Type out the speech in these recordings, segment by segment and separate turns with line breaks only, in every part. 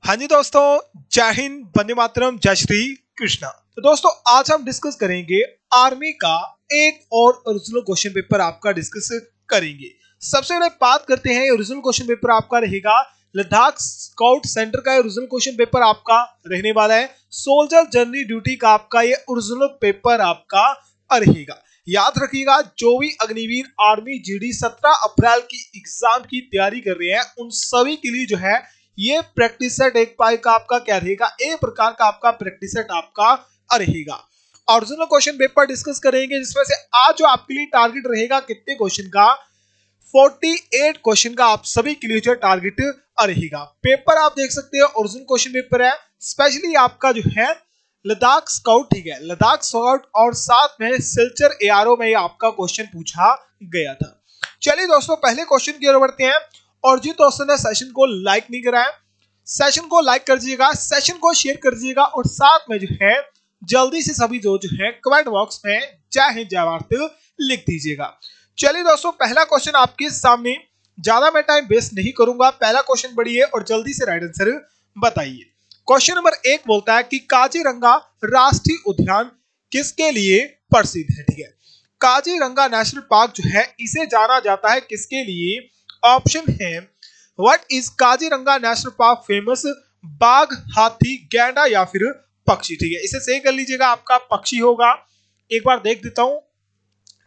हाँ जी दोस्तों, जय हिंद, वंदे मातरम, जय श्री कृष्णा। तो दोस्तों आज हम डिस्कस करेंगे आर्मी का एक और ओरिजिनल क्वेश्चन पेपर आपका डिस्कस करेंगे। सबसे पहले बात करते हैं, ओरिजिनल क्वेश्चन पेपर आपका रहेगा लद्दाख स्काउट सेंटर का ओरिजिनल क्वेश्चन पेपर आपका रहने वाला है। सोल्जर जर्नी ड्यूटी का आपका ये ओरिजिनल पेपर आपका रहेगा। याद रखिएगा, जो भी अग्निवीर आर्मी जीडी 17 अप्रैल की एग्जाम की तैयारी कर रहे हैं उन सभी के लिए जो है ये प्रैक्टिस सेट एक पाई का आपका क्या रहेगा, एक प्रकार का आपका प्रैक्टिस सेट आपका रहेगा। ओरिजिनल क्वेश्चन पेपर डिस्कस करेंगे, जिसमें से आज जो आपके लिए टारगेट रहेगा कितने क्वेश्चन का, 48 क्वेश्चन का आप सभी के लिए जो टारगेट रहेगा। पेपर आप देख सकते हैं, ओरिजिनल क्वेश्चन पेपर है, स्पेशली आपका जो है लद्दाख स्काउट, ठीक है, लद्दाख स्काउट और साथ में सिलचर एआरओ में आपका क्वेश्चन पूछा गया था। चलिए दोस्तों पहले क्वेश्चन की ओर बढ़ते हैं। और जिन दोस्तों ने सेशन को लाइक नहीं करा है, सेशन को लाइक कर दीजिएगा, सेशन को शेयर कर दीजिएगा और साथ में जो है जल्दी से सभी जो है कमेंट बॉक्स में जय हिंद जय भारत लिख दीजिएगा। चलिए दोस्तों पहला क्वेश्चन आपके सामने, ज्यादा मैं टाइम वेस्ट नहीं करूंगा, पहला क्वेश्चन पढ़िए और जल्दी से राइट आंसर बताइए। क्वेश्चन नंबर 1 बोलता है कि काजीरंगा राष्ट्रीय उद्यान किसके लिए प्रसिद्ध है। ठीक है, काजीरंगा नेशनल पार्क जो है इसे जाना जाता है किसके लिए। ऑप्शन है what is Kaziranga national park famous, बाघ, हाथी, गैंडा या फिर पक्षी। ठीक है, इसे सही कर लीजिएगा, आपका पक्षी होगा। एक बार देख देता हूं,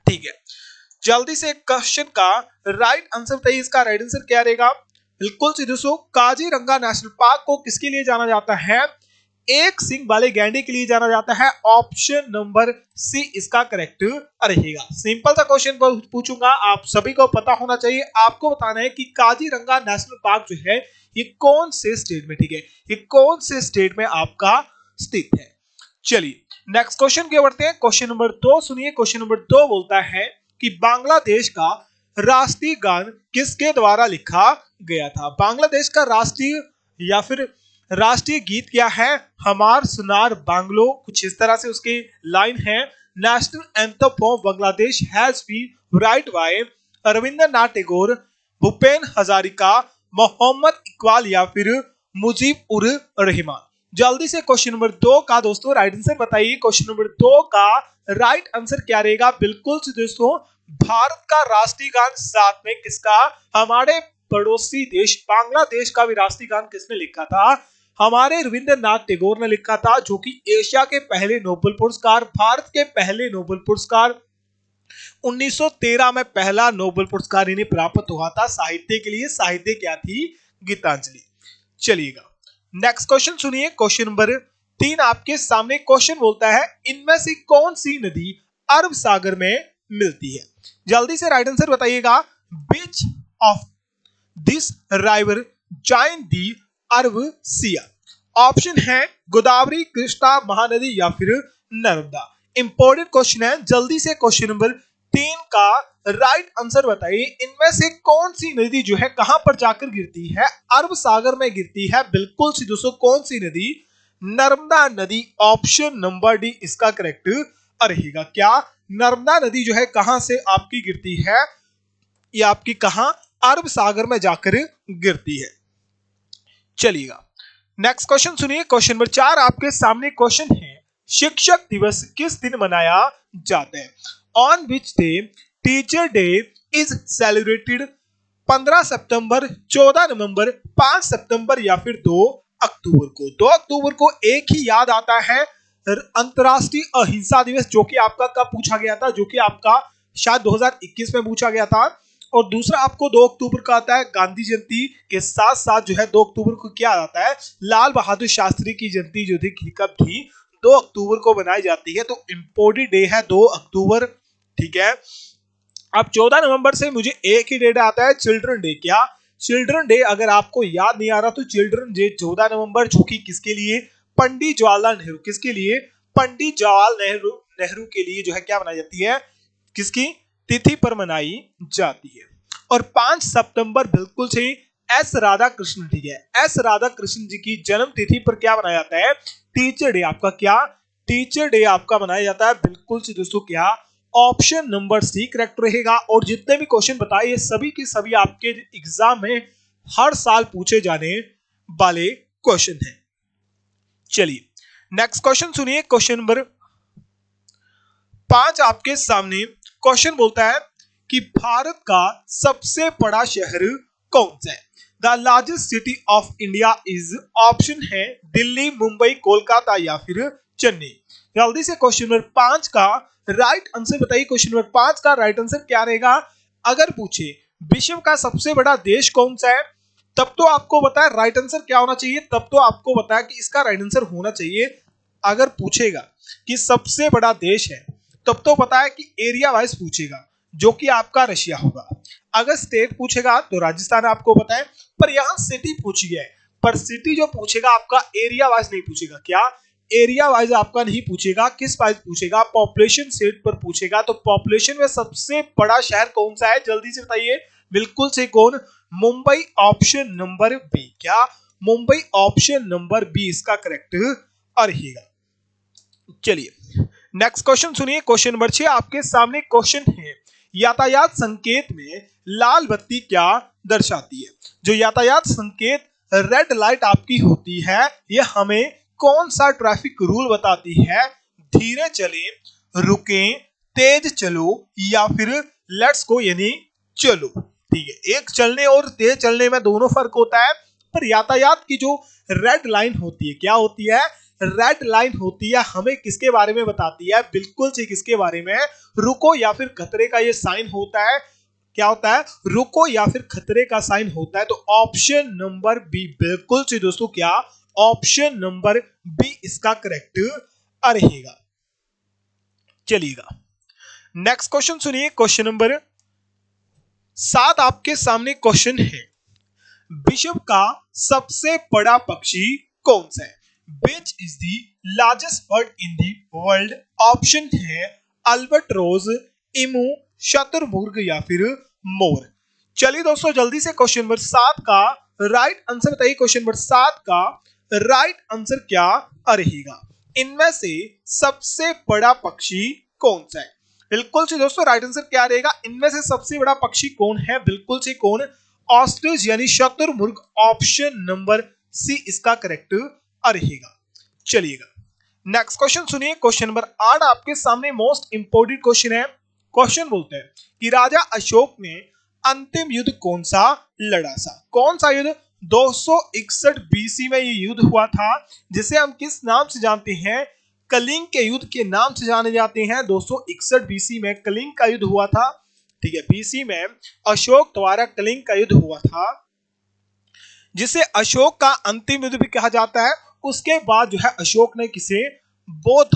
ठीक है, जल्दी से क्वेश्चन का राइट आंसर बताइए। इसका राइट आंसर क्या रहेगा, बिल्कुल सीधे दोस्तों, काजीरंगा नेशनल पार्क को किसके लिए जाना जाता है, एक सिंग वाले गैंडे के लिए जाना जाता है। ऑप्शन नंबर सी इसका करेक्ट रहेगा। सिंपल सा क्वेश्चन पूछूंगा, आप सभी को पता होना चाहिए। आपको बताना है कि काजीरंगा नेशनल पार्क जो है ये कौन से स्टेट में, ठीक है, ये कौन से स्टेट में आपका स्थित है। चलिए नेक्स्ट क्वेश्चन की ओर बढ़ते हैं। क्वेश्चन नंबर 2 सुनिए। क्वेश्चन नंबर 2 बोलता है कि बांग्लादेश का राष्ट्रीय गान किसके द्वारा लिखा गया था। बांग्लादेश का राष्ट्रीय या फिर राष्ट्रीय गीत क्या है, हमार सुनार बांग्लो, कुछ इस तरह से उसकी लाइन है। National anthem of Bangladesh has been write by Rabindranath Tagore, Bhupen Hazarika, Mohammad Iqbal या फिर मुजीब उर रहमान। जल्दी से क्वेश्चन नंबर 2 का दोस्तों राइट आंसर बताइए। क्वेश्चन नंबर 2 का राइट आंसर क्या रहेगा, बिल्कुल से दोस्तों भारत का राष्ट्रीय गान, साथ में किसका, हमारे पड़ोसी देश बांग्लादेश का भी राष्ट्रीय गान किसने लिखा था, हमारे रविंद्रनाथ टैगोर ने लिखा था, जो कि एशिया के पहले नोबेल पुरस्कार, भारत के पहले नोबेल पुरस्कार, 1913 में पहला नोबेल पुरस्कार इन्हें प्राप्त हुआ था साहित्य के लिए। साहित्य क्या थी, गीतांजलि। चलिएगा नेक्स्ट क्वेश्चन सुनिए। क्वेश्चन नंबर 3 आपके सामने क्वेश्चन बोलता है इनमें से कौन सी नदी अरब सागर में मिलती है। जल्दी से राइट आंसर बताइएगा। Which of this river join the Arab sea. Option है गोदावरी, कृष्णा, महानदी या फिर नर्मदा। इंपॉर्टेंट क्वेश्चन है, जल्दी से क्वेश्चन नंबर 3 का राइट आंसर बताइए। इनमें से कौन सी नदी जो है कहां पर जाकर गिरती है, अरब सागर में गिरती है। बिल्कुल सी दोस्तों कौन सी नदी, नर्मदा नदी। ऑप्शन नंबर डी इसका करेक्ट रहेगा। क्या नर्मदा नदी जो है कहां से आपकी गिरती है, ये आपकी कहां, अरब सागर में जाकर गिरती है। चलिएगा नेक्स्ट क्वेश्चन सुनिए। क्वेश्चन नंबर 4 आपके सामने क्वेश्चन है, शिक्षक दिवस किस दिन मनाया जाता है। On which day teacher day is celebrated, 15 सितंबर, 14 नवंबर, 5 सितंबर या फिर 2 अक्टूबर को। 2 अक्टूबर को एक ही याद आता है, अंतरराष्ट्रीय अहिंसा दिवस, जो कि आपका कब पूछा गया था, जो कि आपका शायद 2021 में पूछा गया था। और दूसरा आपको 2 अक्टूबर का आता है गांधी जयंती के साथ साथ जो है 2 अक्टूबर को क्या आता है, लाल बहादुर शास्त्री की जयंती जो थी कब थी, 2 अक्टूबर को बनाई जाती है। तो इम्पोर्टेंट डे है 2 अक्टूबर, ठीक है। अब 14 नवंबर से मुझे एक ही डेट आता है, चिल्ड्रन डे। क्या चिल्ड्रन डे, अगर आपको याद नहीं आ रहा तो चिल्ड्रन डे 14 नवंबर, जो कि किसके लिए, पंडित जवाहरलाल नेहरू, किसके लिए, पंडित जवाहरलाल नेहरू के लिए जो है क्या मनाई जाती है, किसकी तिथि पर मनाई जाती है। और 5 सितंबर बिल्कुल सही, एस राधा कृष्ण, ठीक है, एस राधा कृष्ण जी की जन्म तिथि पर क्या मनाया जाता है, टीचर डे। आपका क्या, टीचर डे आपका मनाया जाता है। बिल्कुल से दोस्तों क्या, ऑप्शन नंबर सी करेक्ट रहेगा। और जितने भी क्वेश्चन बताए ये सभी के सभी आपके एग्जाम में हर साल पूछे जाने वाले क्वेश्चन है। चलिए नेक्स्ट क्वेश्चन सुनिए। क्वेश्चन नंबर 5 आपके सामने क्वेश्चन बोलता है कि भारत का सबसे बड़ा शहर कौन सा है? The largest city of India is, option है दिल्ली, मुंबई, कोलकाता या फिर चेन्नई। जल्दी से क्वेश्चन नंबर 5 का राइट आंसर बताइए। क्वेश्चन नंबर 5 का राइट आंसर क्या रहेगा? अगर पूछे विश्व का सबसे बड़ा देश कौन सा है, तब तो आपको बताया राइट आंसर क्या होना चाहिए, तब तो आपको बताया कि इसका राइट आंसर होना चाहिए। अगर पूछेगा कि सबसे बड़ा देश है, तब तो पता है कि एरिया वाइज पूछेगा, जो कि आपका रशिया होगा। अगर स्टेट पूछेगा तो राजस्थान आपको पता है, पर यहां सिटी पूछ गया है, पर सिटी जो पूछेगा आपका एरिया वाइज नहीं पूछेगा। क्या एरिया वाइज आपका नहीं पूछेगा, किस वाइज पूछेगा? पॉपुलेशन सेट पर पूछेगा। तो पॉपुलेशन में सबसे बड़ा शहर कौन सा है, जल्दी से बताइए। बिल्कुल से कौन? Mumbai, option number B. क्या मुंबई? ऑप्शन नंबर बी इसका करेक्ट रहेगा। चलिए नेक्स्ट क्वेश्चन सुनिए। क्वेश्चन नंबर 6 आपके सामने क्वेश्चन है, यातायात संकेत में लाल बत्ती क्या दर्शाती है? जो यातायात संकेत रेड लाइट आपकी होती है, यह हमें कौन सा ट्रैफिक रूल बताती है? धीरे चले, रुके, तेज चलो या फिर लेट्स गो यानी चलो। ठीक है, एक चलने और तेज चलने में दोनों फर्क होता है, पर यातायात की जो रेड लाइन होती है, क्या होती है? रेड लाइन होती है, हमें किसके बारे में बताती है? बिल्कुल से किसके बारे में? रुको या फिर खतरे का ये साइन होता है। क्या होता है? रुको या फिर खतरे का साइन होता है। तो ऑप्शन नंबर बी, बिल्कुल से दोस्तों, क्या ऑप्शन नंबर बी इसका करेक्ट रहेगा। चलिएगा नेक्स्ट क्वेश्चन सुनिए। क्वेश्चन नंबर 7 आपके सामने क्वेश्चन है, विश्व का सबसे बड़ा पक्षी कौन सा है? Which is the largest bird in the world? Option है अल्बाट्रोस, इमू, शतुरमुर्ग या फिर मोर। चलिए दोस्तों जल्दी से क्वेश्चन नंबर 7 का राइट आंसर बताइए। क्वेश्चन नंबर 7 का राइट आंसर क्या रहेगा? इनमें से सबसे बड़ा पक्षी कौन सा है? बिल्कुल से दोस्तों राइट आंसर क्या रहेगा? इनमें से सबसे बड़ा पक्षी कौन है? बिल्कुल से कौन? ऑस्ट्रिच यानी शतुरमुर्ग। ऑप्शन नंबर सी इसका करेक्ट रहेगा। चलिएगा नेक्स्ट क्वेश्चन सुनिए। क्वेश्चन नंबर 8 आपके सामने मोस्ट इंपोर्टेंट क्वेश्चन है। क्वेश्चन बोलते हैं कि राजा अशोक ने अंतिम युद्ध कौन सा लड़ा था? कौन सा युद्ध? 261 बीसी में ये युद्ध हुआ था, जिसे हम किस नाम से जानते हैं? कलिंग के युद्ध के नाम से जाने जाते हैं। 261 बीसी में कलिंग का युद्ध हुआ था। ठीक है, बीसी में अशोक द्वारा कलिंग का युद्ध हुआ था, जिसे अशोक का अंतिम युद्ध भी कहा जाता है। उसके बाद जो है अशोक ने बौद्ध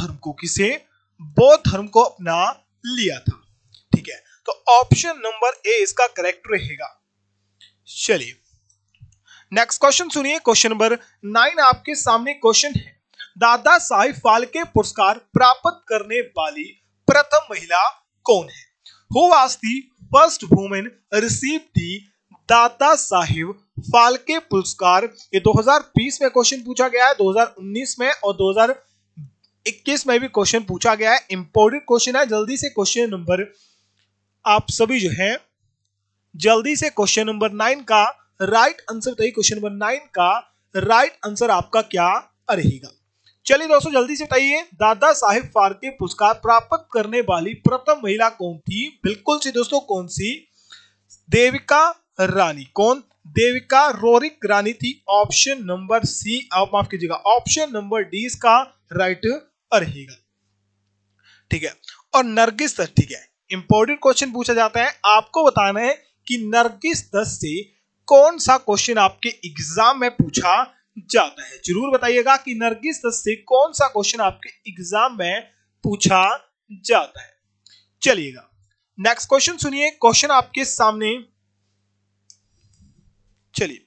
धर्म को अपना लिया था। ठीक है, तो ऑप्शन नंबर ए इसका करेक्ट रहेगा। चलिए नेक्स्ट क्वेश्चन सुनिए। क्वेश्चन नंबर 9 आपके सामने क्वेश्चन है, दादा साहिब फाल्के पुरस्कार प्राप्त करने वाली प्रथम महिला कौन है? Who was the first woman received the दादा साहिब फाल्के पुरस्कार? ये 2020 में क्वेश्चन पूछा गया है, 2019 में और 2021 में भी क्वेश्चन पूछा गया है। इंपोर्टेंट क्वेश्चन है। जल्दी से क्वेश्चन नंबर आप सभी जो है जल्दी से क्वेश्चन नंबर 9 का राइट आंसर बताइए। क्वेश्चन नंबर 9 का राइट आंसर आपका क्या रहेगा? चलिए दोस्तों जल्दी से बताइए, दादा साहिब फाल्के पुरस्कार प्राप्त करने वाली प्रथम महिला कौन थी? बिल्कुल से दोस्तों कौन सी? देविका रानी। कौन? देविका रोरिक रानी थी। ऑप्शन नंबर सी, आप माफ कीजिएगा, ऑप्शन नंबर डी इसका राइट रहेगा। ठीक है, और नरगिस दत्त। ठीक है, इंपॉर्टेंट क्वेश्चन पूछा जाता है, आपको बताना है कि नरगिस दत्त से कौन सा क्वेश्चन आपके एग्जाम में पूछा जाता है। जरूर बताइएगा कि नरगिस दत्त से कौन सा क्वेश्चन आपके एग्जाम में पूछा जाता है। चलिएगा नेक्स्ट क्वेश्चन सुनिए। क्वेश्चन आपके सामने, चलिए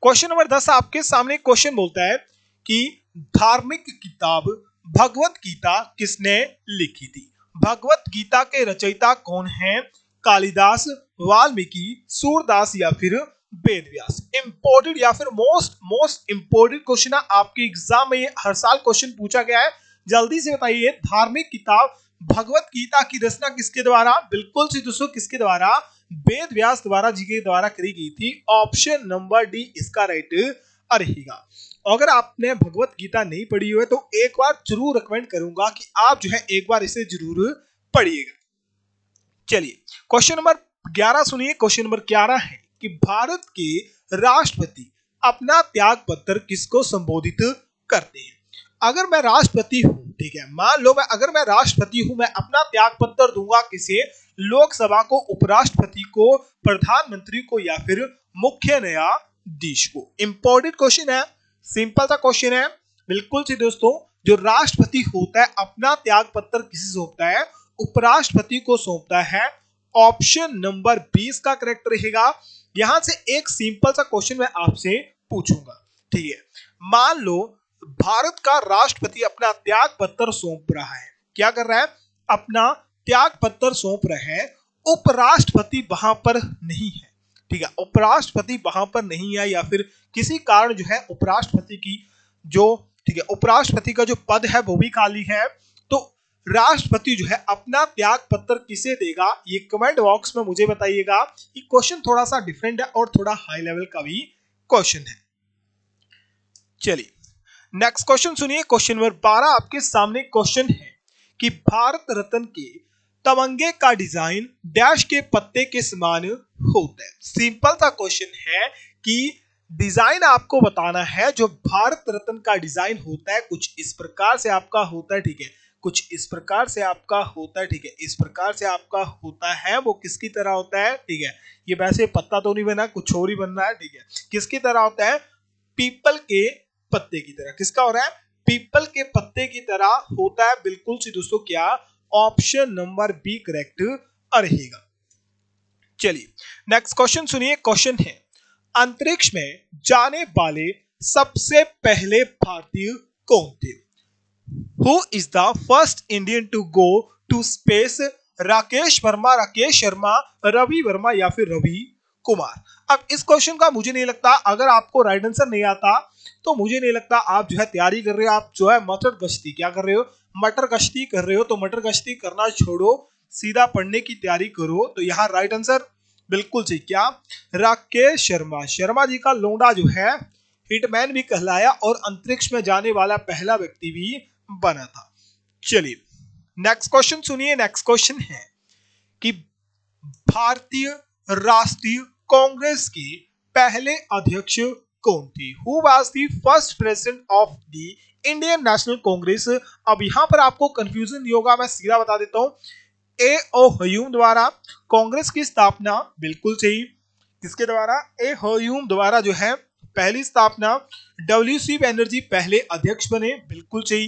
क्वेश्चन नंबर 10 आपके सामने क्वेश्चन बोलता है कि धार्मिक किताब भगवत गीता किसने लिखी थी? भगवत गीता के रचयिता कौन हैं? कालिदास, वाल्मीकि, सूरदास या फिर वेदव्यास। इंपोर्टेंट या फिर मोस्ट इंपोर्टेंट क्वेश्चन है आपके एग्जाम में, हर साल क्वेश्चन पूछा गया है। जल्दी से बताइए, धार्मिक किताब भगवत गीता की रचना किसके द्वारा? बिल्कुल से दोस्तों किसके द्वारा? वेद व्यास द्वारा जी के द्वारा करी गई थी। ऑप्शन नंबर डी इसका राइट रहेगा। अगर आपने भगवत गीता नहीं पढ़ी हो तो एक बार जरूर रिकमेंड करूंगा कि आप जो है एक बार इसे जरूर पढ़िएगा। चलिए क्वेश्चन नंबर 11 सुनिए। क्वेश्चन नंबर 11 है कि भारत के राष्ट्रपति अपना त्याग पत्र किसको संबोधित करते हैं। अगर मैं राष्ट्रपति हूं, ठीक है, मान लो अगर मैं राष्ट्रपति हूं, मैं अपना त्याग पत्र दूंगा किसे, लोकसभा को, उपराष्ट्रपति को, प्रधानमंत्री को या फिर मुख्य न्यायाधीश को। इंपॉर्टेंट क्वेश्चन है, सिंपल सा क्वेश्चन है, बिल्कुल से दोस्तों। जो राष्ट्रपति होता है अपना त्याग पत्र किसे सौंपता है, उपराष्ट्रपति को सौंपता है। ऑप्शन नंबर 20 का करेक्ट रहेगा। यहां से एक सिंपल सा क्वेश्चन मैं आपसे पूछूंगा, ठीक है। मान लो भारत का राष्ट्रपति अपना त्याग पत्र सौंप रहा है, क्या कर रहा है, अपना त्याग पत्र सौंप रहा है, उपराष्ट्रपति वहां पर नहीं है, ठीक है, उपराष्ट्रपति वहां पर नहीं है या फिर किसी कारण जो है उपराष्ट्रपति की जो, ठीक है, उपराष्ट्रपति का जो पद है वो भी खाली है, तो राष्ट्रपति जो है अपना त्याग पत्र किसे देगा, ये कमेंट बॉक्स में मुझे बताइएगा। ये क्वेश्चन थोड़ा सा डिफरेंट है और थोड़ा हाई लेवल का भी क्वेश्चन है। चलिए नेक्स्ट क्वेश्चन सुनिए। क्वेश्चन नंबर 12 आपके सामने क्वेश्चन है कि भारत रत्न के तमंगे का डिजाइन डैश के पत्ते के समान होता है। सिंपल सा क्वेश्चन है कि डिजाइन आपको बताना है। जो भारत रत्न का डिजाइन होता है कुछ इस प्रकार से आपका होता है, ठीक है, कुछ इस प्रकार से आपका होता है, ठीक है, इस प्रकार से आपका होता है। वो किसकी तरह होता है, ठीक है, ये वैसे पत्ता तो नहीं बना, कुछ और ही बन रहा है, ठीक है, किसकी तरह होता है, पीपल के पत्ते की तरह। किसका हो रहा है, पीपल के पत्ते की तरह होता है। बिल्कुल सी दोस्तों क्या, ऑप्शन नंबर बी करेक्ट रहेगा। चलिए नेक्स्ट क्वेश्चन सुनिए। क्वेश्चन है अंतरिक्ष में जाने वाले सबसे पहले भारतीय कौन थे। Who is the first Indian to go to space? Rakesh Verma, Rakesh Sharma, Ravi Varma या फिर रवि कुमार। अब इस क्वेश्चन का मुझे नहीं लगता, अगर आपको राइट आंसर नहीं आता तो मुझे नहीं लगता आप जो है तैयारी कर रहे हो, आप जो है मटर गश्ती क्या कर रहे हो, मटर गश्ती कर रहे हो। तो मटर गश्ती करना छोड़ो, सीधा पढ़ने की तैयारी करो। तो यहाँ राइट आंसर बिल्कुल सही, क्या, राकेश शर्मा। शर्मा जी का लोंडा जो है हिटमैन भी कहलाया और अंतरिक्ष में जाने वाला पहला व्यक्ति भी बना था। चलिए नेक्स्ट क्वेश्चन सुनिए। नेक्स्ट क्वेश्चन है कि भारतीय राष्ट्रीय कांग्रेस के पहले अध्यक्ष कौन थे। Who was the first president of the Indian national Congress. अब यहां पर आपको कंफ्यूजन नहीं होगा, मैं सीधा बता देता हूं। ए ओ ह्यूम द्वारा कांग्रेस की स्थापना, बिल्कुल सही, किसके द्वारा, ए ह्यूम द्वारा जो है पहली स्थापना। डब्ल्यू.सी. बनर्जी पहले अध्यक्ष बने, बिल्कुल सही।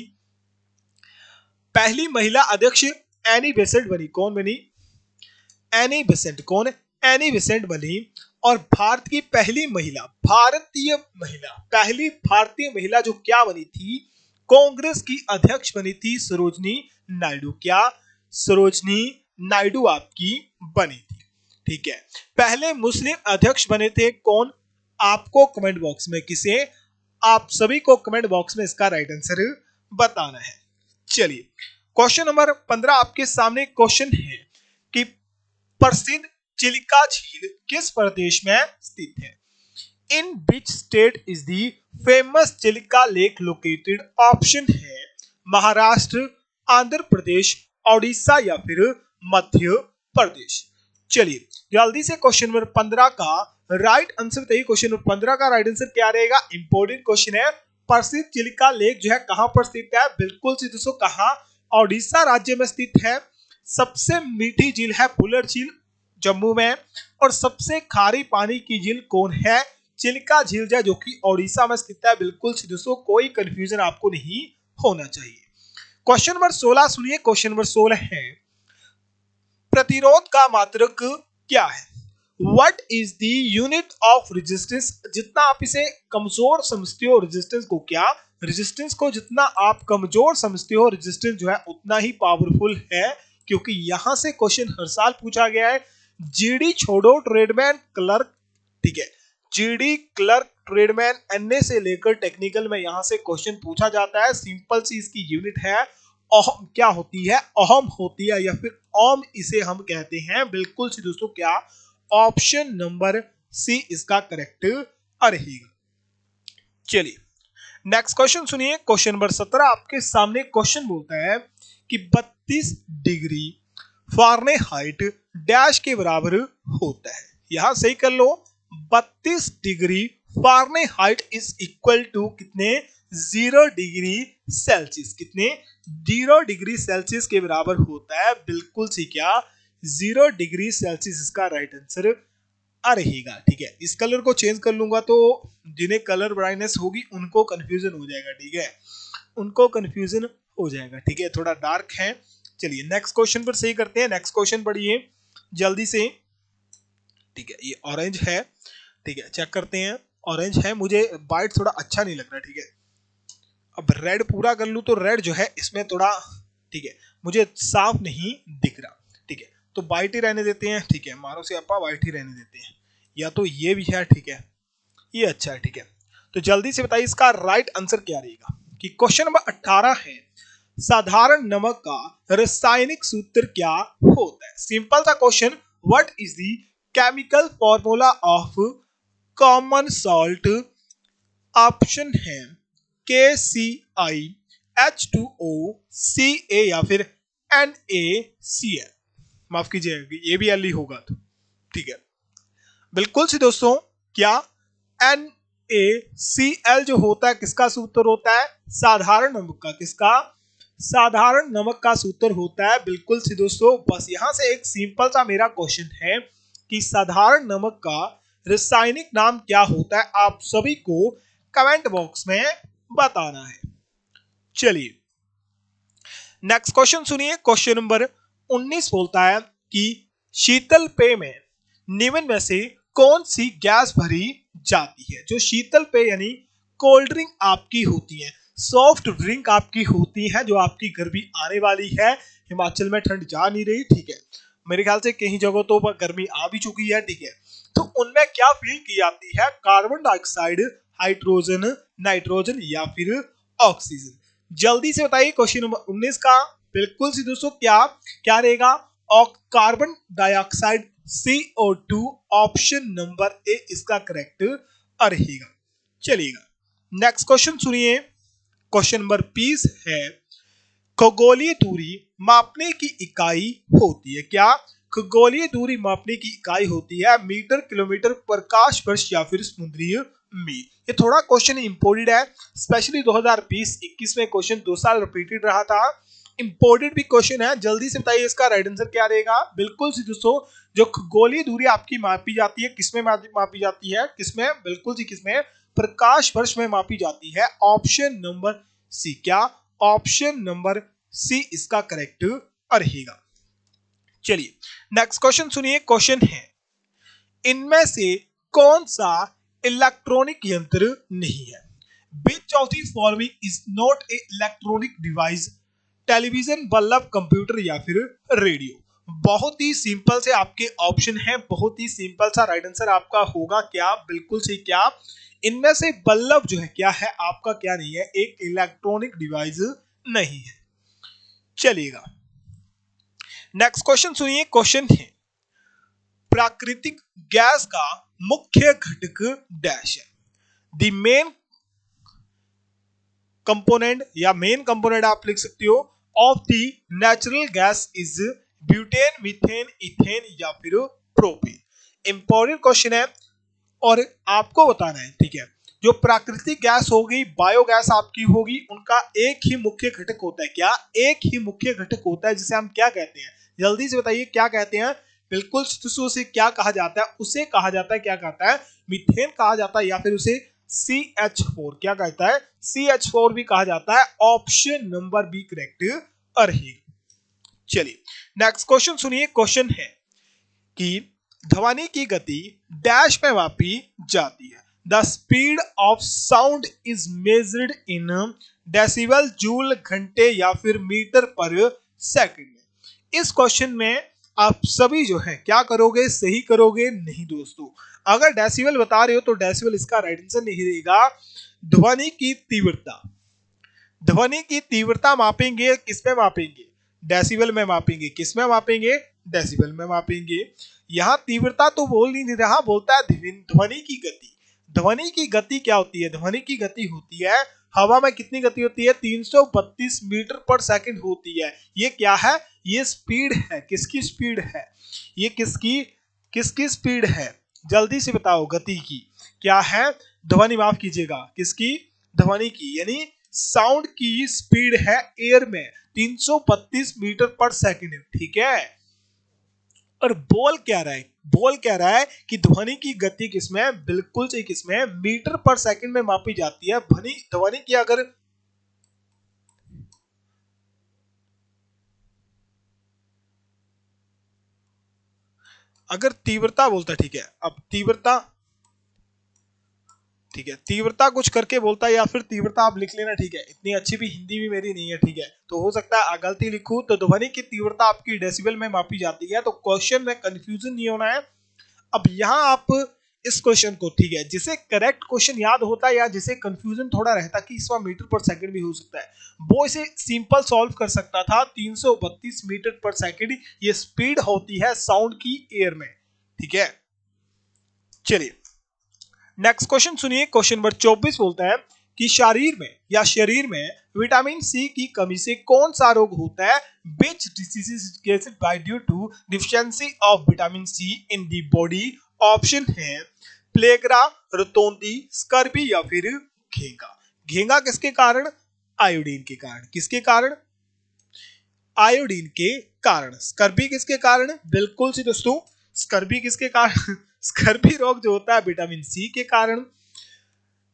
पहली महिला अध्यक्ष एनी बेसेंट बनी, कौन बनी, एनी बेसेंट, कौन, एनी बेसेंट बनी। और भारत की पहली महिला, भारतीय महिला, पहली भारतीय महिला जो क्या बनी थी, कांग्रेस की अध्यक्ष बनी थी सरोजनी नायडू। क्या, सरोजनी नायडू आपकी बनी थी, ठीक है। पहले मुस्लिम अध्यक्ष बने थे कौन, आपको कमेंट बॉक्स में, किसे, आप सभी को कमेंट बॉक्स में इसका राइट आंसर बताना है। चलिए क्वेश्चन नंबर 15 आपके सामने क्वेश्चन है कि प्रसिद्ध चिलिका झील किस प्रदेश में स्थित है। In which state is the famous Chilika lake located. Option है महाराष्ट्र, आंध्र प्रदेश, ओडिशा या फिर मध्य प्रदेश। चलिए जल्दी से क्वेश्चन नंबर 15 का राइट आंसर बताइए। क्वेश्चन नंबर 15 का राइट आंसर क्या रहेगा, इंपॉर्टेंट क्वेश्चन है। प्रसिद्ध चिलिका लेक जो है कहां पर स्थित है, बिल्कुल सी दोस्तों कहां, ओडिशा राज्य में स्थित है। सबसे मीठी झील है बुलर झील जम्मू में, और सबसे खारी पानी की झील कौन है, चिलिका झील जो कि ओडिशा में स्थित है। बिल्कुल सी दोस्तों कोई कंफ्यूजन आपको नहीं होना चाहिए। क्वेश्चन नंबर 16 सुनिए। क्वेश्चन नंबर 16 है प्रतिरोध का मात्रक क्या है। What is the unit of resistance। जितना आप इसे कमजोर समझते हो रेजिस्टेंस को, क्या, रेजिस्टेंस को जितना आप कमजोर समझते हो रेजिस्टेंस जो है उतना ही पावरफुल है, क्योंकि यहां से क्वेश्चन हर साल पूछा गया है। जीडी छोड़ो, ट्रेडमैन, क्लर्क, ठीक है, जीडी, क्लर्क, ट्रेडमैन, एनए से लेकर टेक्निकल में यहां से क्वेश्चन पूछा जाता है। सिंपल सी इसकी यूनिट है, ओम क्या होती है, ओम होती है या फिर ओम इसे हम कहते हैं। बिल्कुल सी दोस्तों क्या, ऑप्शन नंबर सी इसका करेक्ट रहेगा। चलिए नेक्स्ट क्वेश्चन सुनिए। क्वेश्चन नंबर 17 आपके सामने क्वेश्चन बोलता है कि 32 डिग्री फ़ारेनहाइट डैश के बराबर होता है। यहां सही कर लो, 32 degree Fahrenheit is equal to कितने, 0 डिग्री सेल्सियस। कितने, 0 डिग्री सेल्सियस के बराबर होता है। बिल्कुल सी क्या, 0 डिग्री सेल्सियस इसका राइट आंसर रहेगा। ठीक है, इस कलर को चेंज कर लूंगा तो जिन्हें कलर ब्राइटनेस होगी उनको कंफ्यूजन हो जाएगा। ठीक है, उनको कंफ्यूजन हो जाएगा। ठीक है, थोड़ा डार्क है। चलिए नेक्स्ट क्वेश्चन पर सही करते हैं। नेक्स्ट क्वेश्चन पढ़िए जल्दी से। ठीक है, ये ऑरेंज है। ठीक है, चेक करते हैं। ऑरेंज है, मुझे वाइट थोड़ा अच्छा नहीं लग रहा। ठीक है, अब रेड पूरा कर लूं तो रेड जो है इसमें थोड़ा, ठीक है, मुझे साफ नहीं दिख रहा। ठीक है, तो वाइट ही रहने देते हैं। ठीक है, मारो से अपा वाइट ही रहने देते हैं। या तो ये भी है। ठीक है, ये अच्छा है। ठीक है, तो जल्दी से बताइए इसका राइट आंसर क्या रहेगा। कि क्वेश्चन नंबर 18 है, साधारण नमक का रासायनिक सूत्र क्या होता है। सिंपल सा question, what is the chemical formula of common salt. Option है KCI, H2O, Ca या फिर NaCl। माफ कीजिएगा, ये भी एल ही होगा। तो ठीक है, बिल्कुल सी दोस्तों, क्या NaCl जो होता है किसका सूत्र होता है, साधारण नमक का। किसका, साधारण नमक का सूत्र होता है। बिल्कुल सी दोस्तों, बस यहां से एक सिंपल सा मेरा क्वेश्चन है कि साधारण नमक का रासायनिक नाम क्या होता है, आप सभी को कमेंट बॉक्स में बताना है। चलिए नेक्स्ट क्वेश्चन सुनिए। क्वेश्चन नंबर 19 बोलता है कि शीतल पेय में निम्न में से कौन सी गैस भरी जाती है। जो शीतल पेय यानी कोल्ड ड्रिंक आपकी होती है, सॉफ्ट ड्रिंक आपकी होती है, जो आपकी गर्मी आने वाली है। हिमाचल में ठंड जा नहीं रही। ठीक है, मेरे ख्याल से कहीं जगह तो गर्मी आ भी चुकी है। ठीक है, तो उनमें क्या फील की जाती है, कार्बन डाइऑक्साइड, हाइड्रोजन, नाइट्रोजन या फिर ऑक्सीजन। जल्दी से बताइए क्वेश्चन नंबर 19 का। बिल्कुल सी दोस्तों, क्या क्या रहेगा, carbon dioxide CO2। Option number ए इसका करेक्ट रहेगा। चलिएगा नेक्स्ट क्वेश्चन सुनिए। क्वेश्चन नंबर 20 है, खगोलीय दूरी मापने की इकाई होती है। क्या, खगोलीय दूरी मापने की इकाई होती है मीटर, किलोमीटर, प्रकाश वर्ष या फिर समुद्रीय मील। ये थोड़ा क्वेश्चन इंपोर्टेड है, स्पेशली 2020-21 में क्वेश्चन 2 साल रिपीटेड रहा था। इंपोर्टेड भी क्वेश्चन है। जल्दी से बताइए इसका राइट आंसर क्या रहेगा। बिल्कुल सी दोस्तों, जो खगोलीय दूरी आपकी मापी जाती है, किसमें मापी जाती है, किसमें, बिल्कुल सी किसमें, प्रकाश वर्ष में मापी जाती है। Option number C. क्या, ऑप्शन नंबर सी इसका करेक्ट रहेगा। चलिए नेक्स्ट क्वेश्चन सुनिए। क्वेश्चन है, इनमें से कौन सा इलेक्ट्रॉनिक यंत्र नहीं है। Which of the following is not a electronic device, television, bulb, computer या फिर रेडियो। बहुत ही सिंपल से आपके ऑप्शन है, बहुत ही सिंपल सा राइट आंसर आपका होगा क्या, बिल्कुल से क्या, इनमें से बल्ब जो है क्या है आपका, क्या नहीं है, एक इलेक्ट्रॉनिक डिवाइस नहीं है। चलिएगा नेक्स्ट क्वेश्चन सुनिए। क्वेश्चन है, प्राकृतिक गैस का मुख्य घटक डैश है। द मेन कंपोनेंट या मेन कंपोनेंट आप लिख सकते हो of the natural gas is butane, methane, ethane या फिर प्रोपेन। इंपॉर्टेंट क्वेश्चन है और आपको बताना है। ठीक है, जो प्राकृतिक गैस होगी, बायोगैस आपकी होगी, उनका एक ही मुख्य घटक होता है। क्या, एक ही मुख्य घटक होता है जिसे हम क्या कहते हैं, जल्दी से बताइए क्या कहते हैं। बिल्कुल से क्या कहा जाता है, उसे कहा जाता है, क्या कहता है, मीथेन कहा जाता है या फिर उसे CH4 क्या कहता है, CH4 भी कहा जाता है। ऑप्शन नंबर बी करेक्ट रहेगा। चलिए नेक्स्ट क्वेश्चन सुनिए। क्वेश्चन है कि ध्वनि की गति डैश में मापी जाती है। The speed of sound is measured in decibel, joule, घंटे या फिर मीटर पर सेकंड। इस क्वेश्चन में आप सभी जो है क्या करोगे, सही करोगे नहीं दोस्तों। अगर डेसिबल बता रहे हो तो डेसिबल इसका राइट आंसर नहीं रहेगा। ध्वनि की तीव्रता, ध्वनि की तीव्रता मापेंगे, किसमें मापेंगे, डेसिबल में मापेंगे। किसमें मापेंगे, डेसिबल में मापेंगे। यहां तीव्रता तो बोल नहीं रहा, बोलता है ध्वनि की गति। ध्वनि की गति क्या होती है? ध्वनि की गति होती है, हवा में कितनी गति होती है? 332 मीटर पर सेकंड होती है। ये क्या है? ये स्पीड है। किसकी स्पीड है? ये किसकी किसकी स्पीड है? जल्दी से बताओ। गति की क्या है? ध्वनि, माफ कीजिएगा, किसकी? ध्वनि की, यानी साउंड की स्पीड है एयर में 332 मीटर पर सेकंड। ठीक है। और बोल क्या रहा है? बोल क्या रहा है कि ध्वनि की गति किसमें? बिल्कुल सही, किसमें? मीटर पर सेकंड में मापी जाती है। ध्वनि की अगर तीव्रता बोलता, ठीक है, अब तीव्रता, ठीक है, तीव्रता कुछ करके बोलता है, या फिर तीव्रता आप लिख लेना। ठीक है, इतनी अच्छी भी हिंदी भी मेरी नहीं है। ठीक है, तो हो सकता है गलती लिखूं। तो ध्वनि की तीव्रता आपकी डेसिबल में मापी जाती है। तो क्वेश्चन में कंफ्यूजन नहीं होना है। अब यहाँ आप इस क्वेश्चन को, ठीक है, जिसे करेक्ट क्वेश्चन याद होता है या जिसे कंफ्यूजन थोड़ा रहता कि इसमें मीटर पर सेकंड भी हो सकता है, वो इसे सिंपल सॉल्व कर सकता था। 332 मीटर पर सेकंड ये स्पीड होती है साउंड की एयर में। ठीक है, चलिए नेक्स्ट क्वेश्चन सुनिए। क्वेश्चन नंबर 24 बोलता है कि शरीर में विटामिन सी की कमी से कौन सा रोग होता है? Which disease is caused by due to deficiency of vitamin C in the body? Option है प्लेगरा, रतौंधी, स्कर्बी या फिर घेंगा। घेंगा किसके कारण? आयोडीन के कारण। किसके कारण? आयोडीन के कारण। स्कर्बी किसके कारण? बिल्कुल सी दोस्तों, स्कर्बी किसके कारण? स्कर्बी रोग जो होता है विटामिन सी के कारण।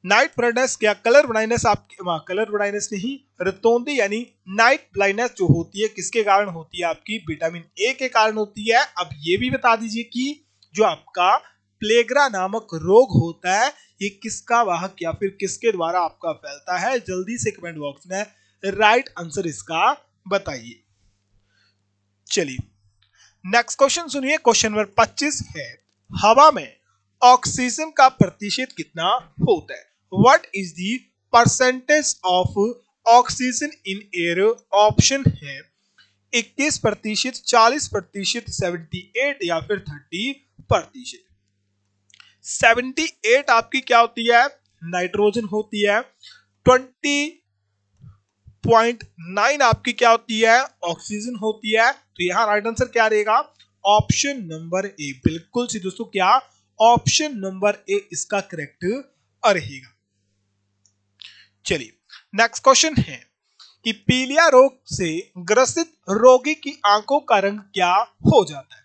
नाइट ब्लाइंडनेस, क्या कलर ब्लाइंडनेस आपकी, कलर ब्लाइंडनेस नहीं, रतौंधी यानी नाइट ब्लाइंडनेस जो होती है किसके कारण होती है? आपकी विटामिन ए के कारण होती है। अब ये भी बता दीजिए कि जो आपका प्लेगरा नामक रोग होता है ये किसका वाहक या फिर किसके द्वारा आपका फैलता है? जल्दी से कमेंट बॉक्स में राइट आंसर इसका बताइए। चलिए नेक्स्ट क्वेश्चन सुनिए। क्वेश्चन नंबर 25 है, हवा में ऑक्सीजन का प्रतिशत कितना होता है? What is the percentage of oxygen in air? Option है 21%, 40%, 78 या फिर 30%। 78 आपकी क्या होती है? नाइट्रोजन होती है। 20.9 आपकी क्या होती है? ऑक्सीजन होती है। तो यहां राइट आंसर क्या रहेगा? ऑप्शन नंबर ए। बिल्कुल सी दोस्तों, क्या? ऑप्शन नंबर ए इसका करेक्ट रहेगा। चलिए नेक्स्ट क्वेश्चन है कि पीलिया रोग से ग्रसित रोगी की आंखों का रंग क्या हो जाता है?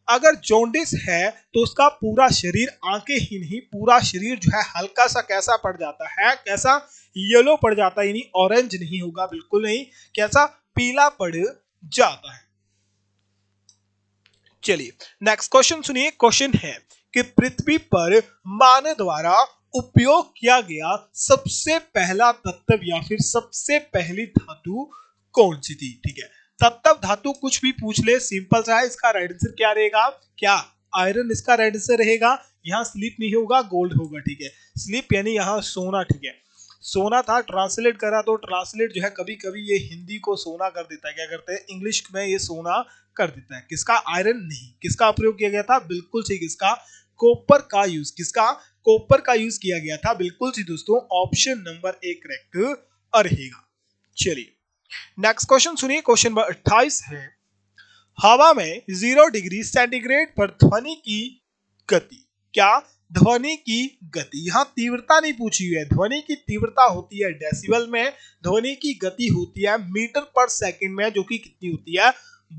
अगर जॉन्डिस है तो उसका पूरा शरीर, आंखें ही नहीं पूरा शरीर जो है हल्का सा कैसा पड़ जाता है? कैसा? येलो पड़ जाता है, यानी ऑरेंज नहीं होगा, बिल्कुल नहीं, कैसा? पीला पड़ जाता है। चलिए नेक्स्ट क्वेश्चन सुनिए। क्वेश्चन है कि पृथ्वी पर मानव द्वारा उपयोग किया गया सबसे पहला तत्व या फिर सबसे पहली धातु कौन सी थी? ठीक है, तत्व धातु कुछ भी पूछ ले, सिंपल सा है। इसका राइट आंसर क्या रहेगा? क्या? आयरन इसका राइट आंसर रहेगा। यहाँ स्लीप नहीं होगा, गोल्ड होगा। ठीक है, स्लीप यानी यहाँ सोना। ठीक है, सोना था, ट्रांसलेट करा तो ट्रांसलेट जो है कभी कभी ये हिंदी को सोना कर देता है। क्या करते हैं? इंग्लिश में ये सोना कर देता है। किसका? आयरन नहीं। किसका प्रयोग किया गया था? बिल्कुल सही, किसका? कॉपर का यूज। किसका? कॉपर का यूज किया गया था। बिल्कुल सी दोस्तों, ऑप्शन नंबर ए करेक्ट रहेगा। चलिए नेक्स्ट क्वेश्चन सुनिए। क्वेश्चन नंबर 28 है, हवा में 0 डिग्री सेंटीग्रेड पर ध्वनि की गति, क्या? ध्वनि की गति, यहाँ तीव्रता नहीं पूछी हुई है। ध्वनि की तीव्रता होती है डेसिबल में, ध्वनि की गति होती है मीटर पर सेकंड में, जो कि कितनी होती है?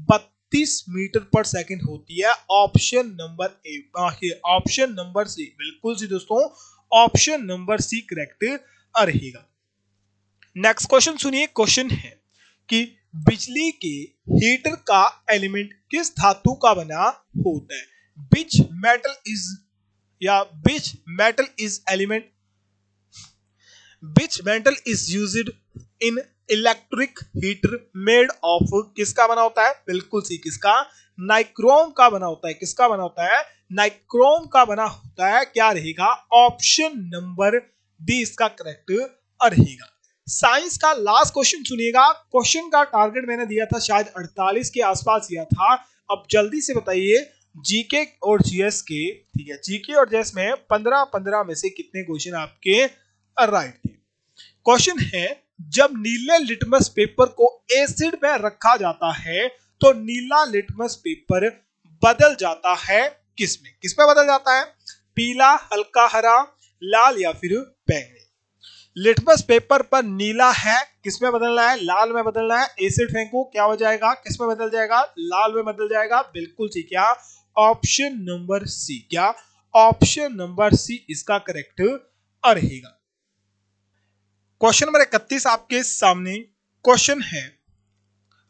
32 मीटर पर सेकंड होती है। Option number A, option number C. बिल्कुल सी दोस्तों, ऑप्शन नंबर सी करेक्ट रहेगा। नेक्स्ट क्वेश्चन सुनिए। क्वेश्चन है कि बिजली के हीटर का एलिमेंट किस धातु का बना होता है? विच मेटल इज, या which metal is element, which metal is used in electric heater made of, किसका बना होता है? बिल्कुल सी, किसका? नाइक्रोम का बना होता है। किसका बना होता है? नाइक्रोम का बना होता है। क्या रहेगा? ऑप्शन नंबर डी इसका करेक्ट रहेगा। साइंस का लास्ट क्वेश्चन सुनिएगा। क्वेश्चन का टारगेट मैंने दिया था शायद 48 के आसपास दिया था। अब जल्दी से बताइए जीके और जीएस के, ठीक है, जीके और जीएस में 15-15 में से कितने क्वेश्चन आपके राइट थे। क्वेश्चन है, जब नीले लिटमस पेपर को एसिड में रखा जाता है तो नीला लिटमस पेपर बदल जाता है किसमें? किसमें बदल जाता है? पीला, हल्का हरा, लाल या फिर बैंगनी। लिटमस पेपर पर नीला है, किसमें बदलना है? लाल में बदलना है। एसिड फेंको, क्या हो जाएगा? किसमें बदल जाएगा? लाल में बदल जाएगा। बिल्कुल ठीक, क्या? Option number C. क्या? ऑप्शन नंबर सी इसका करेक्ट रहेगा। क्वेश्चन नंबर 31 आपके सामने क्वेश्चन है,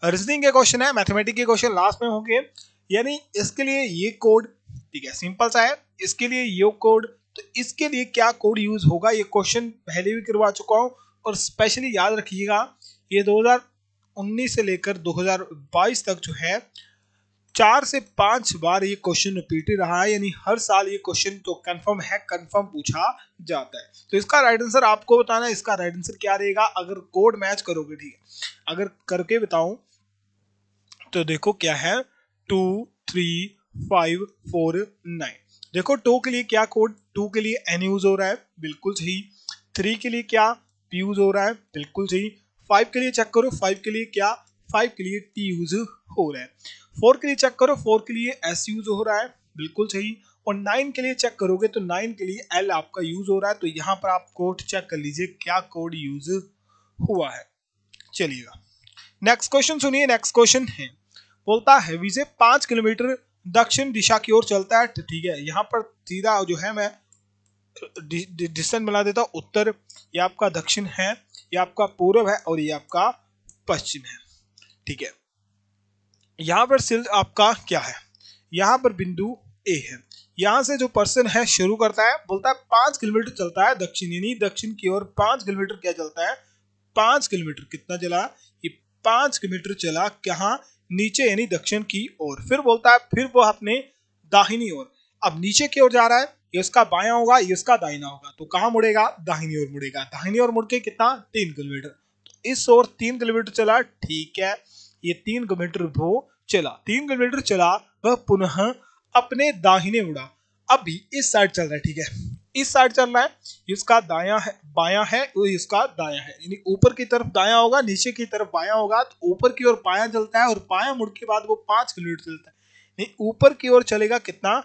रीजनिंग के क्वेश्चन है, मैथमेटिक्स के क्वेश्चन लास्ट में होंगे, यानी इसके लिए ये कोड, ठीक है, सिंपल सा है। इसके लिए ये कोड, तो इसके लिए क्या कोड यूज होगा? ये क्वेश्चन पहले भी करवा चुका हूं, और स्पेशली याद रखिएगा, ये 2019 से लेकर 2022 तक जो है 4 से 5 बार ये क्वेश्चन रिपीट रहा है, यानी हर साल ये क्वेश्चन तो कंफर्म है, कंफर्म पूछा जाता है। तो इसका राइट आंसर आपको बताना है, इसका राइट आंसर क्या रहेगा अगर कोड मैच करोगे, ठीक है। अगर करके बताऊं तो देखो क्या है, 2 3 5 4 9। देखो 2 के लिए क्या कोड, 2 के लिए एन यूज हो रहा है, बिल्कुल सही। 3 के लिए क्या, पी यूज हो रहा है, बिल्कुल सही। 5 के लिए चेक करो, 5 के लिए क्या, 5 के लिए टी यूज हो रहा है। 4 के लिए चेक करो, 4 के लिए एस यूज हो रहा है, बिल्कुल सही। और 9 के लिए चेक करोगे तो 9 के लिए एल आपका यूज हो रहा है। तो यहाँ पर आप कोड चेक कर लीजिए क्या कोड यूज हुआ है। चलिएगा नेक्स्ट क्वेश्चन सुनिए। नेक्स्ट क्वेश्चन है, बोलता है विजय 5 किलोमीटर दक्षिण दिशा की ओर चलता है, ठीक है। यहाँ पर सीधा जो है मैं डिस्टेंस बना देता हूँ, उत्तर, ये आपका दक्षिण है, ये आपका पूर्व है, और ये आपका पश्चिम है, ठीक है। यहाँ पर सिर्फ आपका क्या है, यहाँ पर बिंदु ए है, यहाँ से जो पर्सन है शुरू करता है, बोलता है 5 किलोमीटर चलता है दक्षिण, यानी दक्षिण की ओर 5 किलोमीटर क्या चलता है, 5 किलोमीटर कितना चला, ये 5 किलोमीटर चला कहाँ, नीचे यानी दक्षिण की ओर। फिर बोलता है फिर वो अपने दाहिनी ओर, अब नीचे की ओर जा रहा है, ये उसका बायां होगा, ये उसका दाहिना होगा, तो कहाँ मुड़ेगा, दाहिनी ओर मुड़ेगा। दाहिनी ओर मुड़ के कितना, 3 किलोमीटर, तो इस ओर 3 किलोमीटर चला, ठीक है। ये 3 किलोमीटर वो चला, 3 किलोमीटर चला, वह पुनः अपने दाहिने मुड़ा, अभी इस साइड चल रहा है, ठीक है, इस साइड चल रहा है, इसका दायां है, बायां है, तो इसका दायां है, यानी ऊपर की तरफ दायां होगा, नीचे की तरफ बायां होगा, तो ऊपर की ओर बायां चलता है, और बायां मुड़ के बाद वो 5 किलोमीटर चलता है, नहीं ऊपर की ओर चलेगा कितना,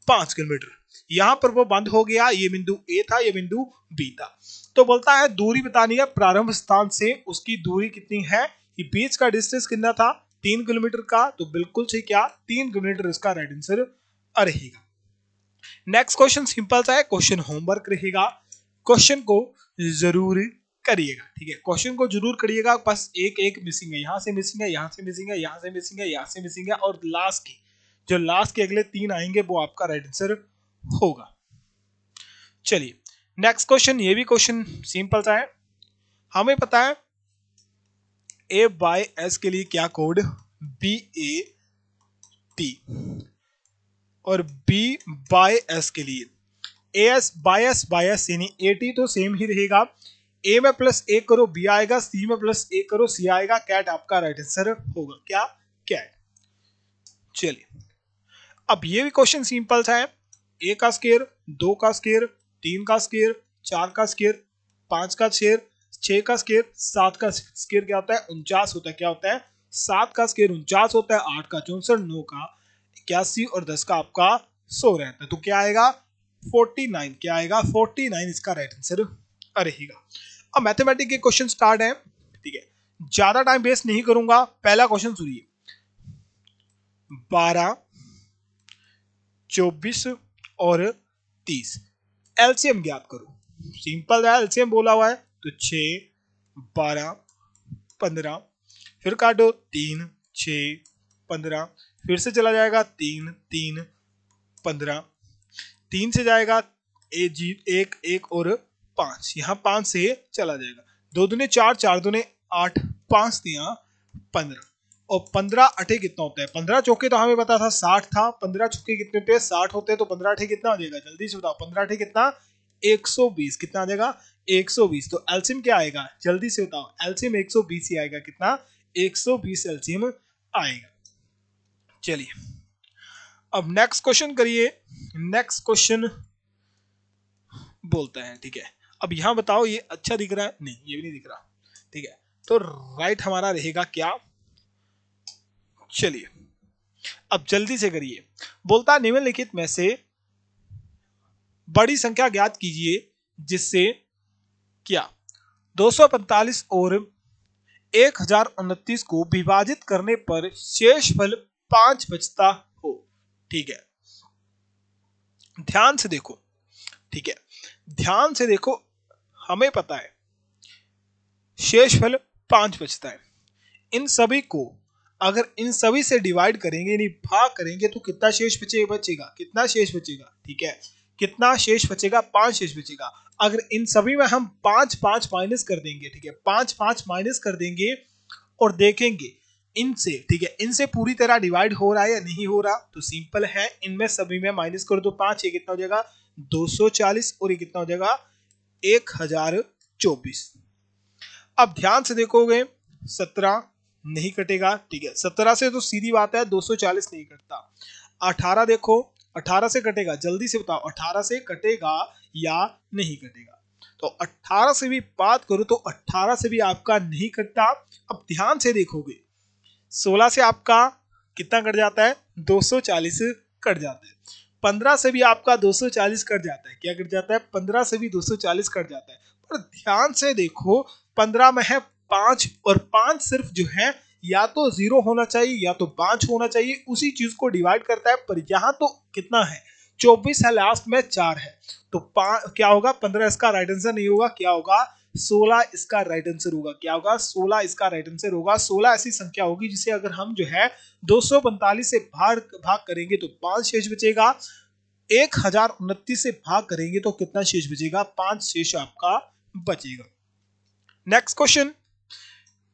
5 किलोमीटर। यहां पर वो बंद हो गया, ये बिंदु ए था, ये बिंदु बी था। तो बोलता है दूरी बतानी है प्रारंभ स्थान से उसकी दूरी कितनी है, ये बीच का डिस्टेंस कितना था, 3 किलोमीटर का, तो बिल्कुल सही, क्या 3 किलोमीटर इसका राइट आंसर रहेगा। नेक्स्ट क्वेश्चन सिंपल सा है, क्वेश्चन होमवर्क रहेगा, क्वेश्चन को जरूर करिएगा, ठीक है, क्वेश्चन को जरूर करिएगा। बस एक एक मिसिंग है, यहाँ से मिसिंग है, यहाँ से मिसिंग है, यहाँ से मिसिंग है, यहाँ से मिसिंग है, और लास्ट की जो लास्ट के अगले 3 आएंगे वो आपका राइट आंसर होगा। चलिए नेक्स्ट क्वेश्चन, ये भी क्वेश्चन सिंपल सा है। हमें पता है ए बाय एस के लिए क्या कोड, बी ए टी, और बी बाय एस के लिए ए एस बाय एस यानी ए टी तो सेम ही रहेगा। ए में प्लस ए करो बी आएगा, सी में प्लस ए करो सी आएगा, कैट आपका राइट आंसर होगा, क्या कैट। चलिए अब ये भी क्वेश्चन सिंपल सा है, ए का स्केयर, 2 का स्केयर, 3 का स्केयर, 4 का स्केयर, 5 का स्केयर, 6 का स्केयर, 7 का स्केयर क्या होता है, 49 होता है, क्या होता है, 7 का स्केयर 49 होता है, 8 का 64, 9 का 81 और 10 का आपका 100 रहता है, तो क्या आएगा 49, क्या आएगा 49 इसका राइट आंसर रहेगा। अब मैथमेटिक्स के क्वेश्चन स्टार्ट है, ठीक है, ज्यादा टाइम वेस्ट नहीं करूंगा। पहला क्वेश्चन सुनिए, 12, 24 और 30 एलसीएम ज्ञात करो। सिंपल है, एलसीएम बोला हुआ है, तो 6, 12, 15, फिर काटो 3, 6, 15, फिर से चला जाएगा 3, 3, 15, 3 से जाएगा एक एक और 5, यहाँ 5 से चला जाएगा, 2 दूने 4, 4 दूने 8, 5 दिया 15, और 15 अठे कितना होता है, 15 चौके तो हमें पता था 60 था, 15 चौके कितने होते हैं 60 होते हैं, तो 15 अठे कितना हो जाएगा, जल्दी से बताओ, 15 अठे कितना, 120, कितना आ जाएगा 120। तो एलसीएम क्या आएगा, जल्दी से बताओ, एलसीएम 120 ही आएगा, कितना 120 एलसीएम आएगा। चलिए अब नेक्स्ट क्वेश्चन करिए। नेक्स्ट क्वेश्चन बोलते हैं, ठीक है। अब यहां बताओ ये अच्छा दिख रहा है? नहीं, ये भी नहीं दिख रहा, ठीक है। तो राइट हमारा रहेगा क्या? चलिए अब जल्दी से करिए। बोलता निम्नलिखित में से बड़ी संख्या ज्ञात कीजिए जिससे क्या 245 और 1029 को विभाजित करने पर शेष फल 5 बचता हो। ठीक है, ध्यान से देखो, ठीक है, ध्यान से देखो। हमें पता है शेष फल 5 बचता है। इन सभी को अगर इन सभी से डिवाइड करेंगे यानी भाग करेंगे तो कितना शेष बचेगा? कितना शेष बचेगा? ठीक है, कितना शेष बचेगा? 5 शेष बचेगा। अगर इन सभी में हम 5 5 माइनस कर देंगे, ठीक है, 5 5 माइनस कर देंगे और देखेंगे इनसे, ठीक है, इनसे पूरी तरह डिवाइड हो रहा है या नहीं हो रहा, तो सिंपल है, इनमें सभी में माइनस कर दो 5, ये कितना हो जाएगा 240 और ये कितना हो जाएगा 1024। अब ध्यान से देखोगे 17 नहीं कटेगा, ठीक है, 17 से तो सीधी बात है 240 नहीं कटता। 18 देखो, 18 से कटेगा, जल्दी से बताओ 18 से कटेगा या नहीं कटेगा? तो 18 से भी बात करूं तो 18 से भी आपका नहीं कटता। अब ध्यान से देखोगे 16 से आपका कितना कट जाता है? 240 कट जाता है। 15 से भी आपका 240 कट जाता है। क्या कट जाता है? 15 से भी 240 कट जाता है। पर ध्यान से देखो 15 में है 5 और 5 सिर्फ जो है या तो 0 होना चाहिए या तो 5 होना चाहिए, उसी चीज को डिवाइड करता है। पर यहाँ तो कितना है 24 है, लास्ट में 4 है, तो क्या होगा 15 इसका राइट आंसर नहीं होगा, क्या होगा 16 इसका राइट आंसर होगा। क्या होगा? 16 इसका राइट आंसर होगा। 16 ऐसी संख्या होगी जिसे अगर हम जो है 245 से भाग करेंगे तो 5 शेष बचेगा, 1029 से भाग करेंगे तो कितना शेष बचेगा? 5 शेष आपका बचेगा। नेक्स्ट क्वेश्चन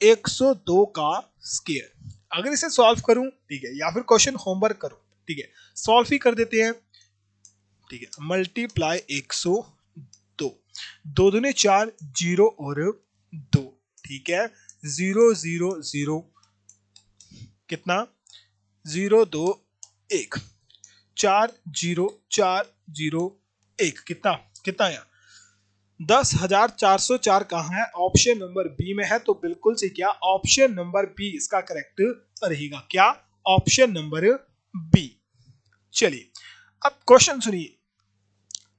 102 का स्क्वायर। अगर इसे सॉल्व करूं, ठीक है, या फिर क्वेश्चन होमवर्क करूं, ठीक है, सॉल्व ही कर देते हैं, ठीक है। मल्टीप्लाई 102, 2 दूनी 4, 0 और 2, ठीक है, 0 0 0 कितना 0 2 1, 4 0 4 0 1 कितना कितना आया 10,404 कहाँ है? ऑप्शन नंबर बी में है, तो बिल्कुल से क्या ऑप्शन नंबर बी इसका करेक्ट रहेगा। क्या? Option number B. चलिए अब क्वेश्चन सुनिए।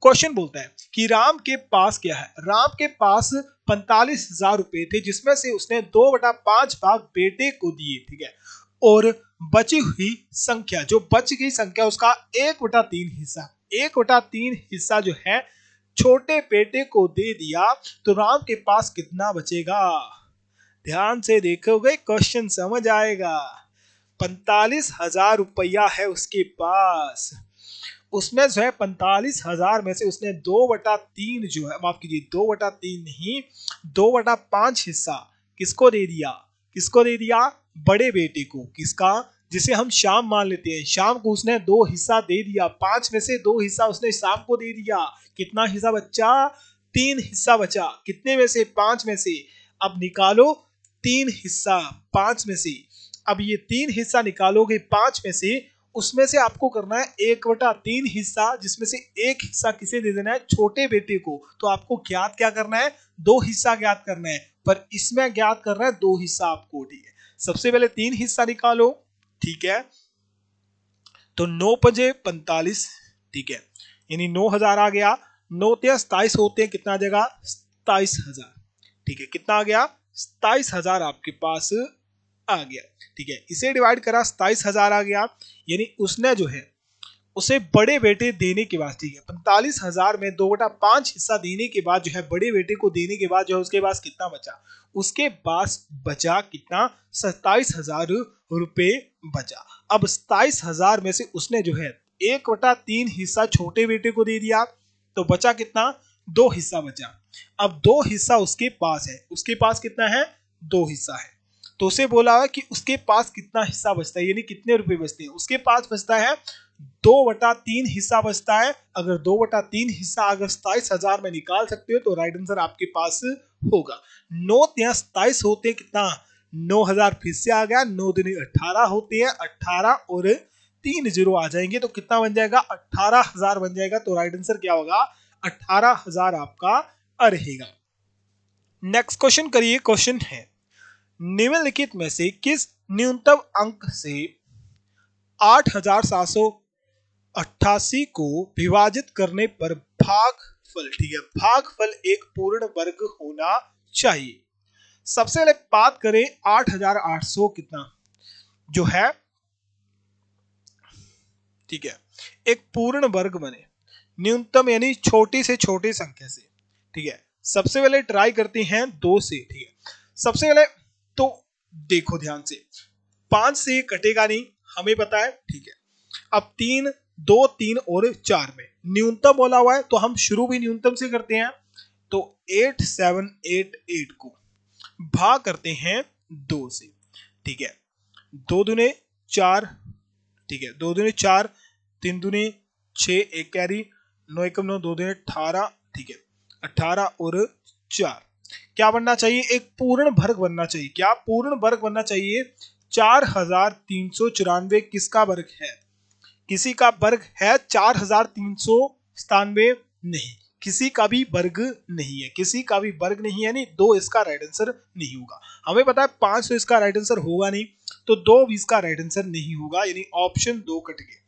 क्वेश्चन बोलता है कि राम के पास क्या है? राम के पास 45,000 रुपए थे जिसमें से उसने 2/5 भाग बेटे को दिए, ठीक है, और बची हुई संख्या, जो बच गई संख्या उसका 1/3 हिस्सा, 1/3 हिस्सा जो है छोटे बेटे को दे दिया, तो राम के पास कितना बचेगा? ध्यान से देखोगे क्वेश्चन समझ आएगा। 45,000 रुपया है उसके पास, उसमें जो है 45,000 में से उसने 2/3 जो है, माफ कीजिए 2/3 नहीं 2/5 हिस्सा किसको दे दिया? किसको दे दिया? बड़े बेटे को। किसका? जिसे हम शाम मान लेते हैं, शाम को उसने 2 हिस्सा दे दिया, 5 में से 2 हिस्सा उसने शाम को दे दिया। कितना हिस्सा बचा? 3 हिस्सा बचा। कितने में से? 5 में से। अब निकालो 3 हिस्सा 5 में से। अब ये 3 हिस्सा निकालोगे 5 में से, उसमें से आपको करना है 1/3 हिस्सा, जिसमें से एक हिस्सा किसे दे देना है? छोटे बेटे को। तो आपको ज्ञात क्या करना है? 2 हिस्सा ज्ञात करना है, पर इसमें ज्ञात करना है 2 हिस्सा आपको, ठीक है। सबसे पहले 3 हिस्सा निकालो, ठीक है, तो 9 बजे 45, ठीक है, यानी 9,000 आ गया। 9 × 27 होते हैं, कितना आ जाएगा? 27,000, ठीक है, कितना आ गया? 27,000 आपके पास आ गया, ठीक है। इसे डिवाइड करा 27,000 आ गया, यानी उसने जो है उसे बड़े बेटे देने के बाद, ठीक है, 45,000 में 2/5 हिस्सा देने के बाद जो है बड़े बेटे को देने के बाद जो है उसके पास कितना बचा? उसके पास बचा कितना? 27,000 रुपए बचा। अब 27,000 में से उसने जो है 1/3 हिस्सा छोटे बेटे को दे दिया, तो बचा कितना? 2 हिस्सा बचा। अब 2 हिस्सा उसके पास है, उसके पास कितना है? 2 हिस्सा है, तो उसे बोला है कि उसके पास कितना हिस्सा बचता है, यानी कितने रुपए बचते हैं? उसके पास बचता है 2/3 हिस्सा बचता है। अगर 2/3 हिस्सा अगर 27,000 में निकाल सकते हो तो राइट आंसर आपके पास होगा। 9 × 27 होते हैं कितना? 9,000 फिर से आ गया। 9 दूनी 18 होते हैं, 18 और 3 जीरो आ जाएंगे तो कितना बन जाएगा, 18,000 बन जाएगा। तो राइट आंसर क्या होगा, 18,000 आपका रहेगा। नेक्स्ट क्वेश्चन करिए। क्वेश्चन है, निम्नलिखित में से किस न्यूनतम अंक से 8,788 को विभाजित करने पर भागफल, ठीक है, भागफल एक पूर्ण वर्ग होना चाहिए। सबसे पहले बात करें 8,800 कितना जो है, ठीक है, एक पूर्ण वर्ग बने न्यूनतम यानी छोटी से छोटी संख्या से, ठीक है। सबसे पहले ट्राई करते हैं 2 से, ठीक है। सबसे पहले तो देखो ध्यान से, 5 से कटेगा नहीं हमें पता है, ठीक है। अब 3, 2, 3 और 4 में न्यूनतम बोला हुआ है तो हम शुरू भी न्यूनतम से करते हैं। तो 8788 को भाग करते हैं 2 से, ठीक है। 2 दूने 4, ठीक है, 2 दूने 4, 3 दूने 6, एक कैरी, 9 एकम 9, 2 दूने 18, ठीक है, 18 और 4 क्या बनना चाहिए, एक पूर्ण वर्ग बनना चाहिए। क्या पूर्ण वर्ग बनना चाहिए, 4,394 किसका वर्ग है, किसी का वर्ग है 4,397 नहीं, किसी का भी वर्ग नहीं है, किसी का भी वर्ग नहीं है, नहीं 2 इसका राइट आंसर नहीं होगा। हमें पता है 5 तो इसका राइट आंसर होगा नहीं, तो 2 भी इसका राइट आंसर नहीं होगा, यानी ऑप्शन 2 कट गए।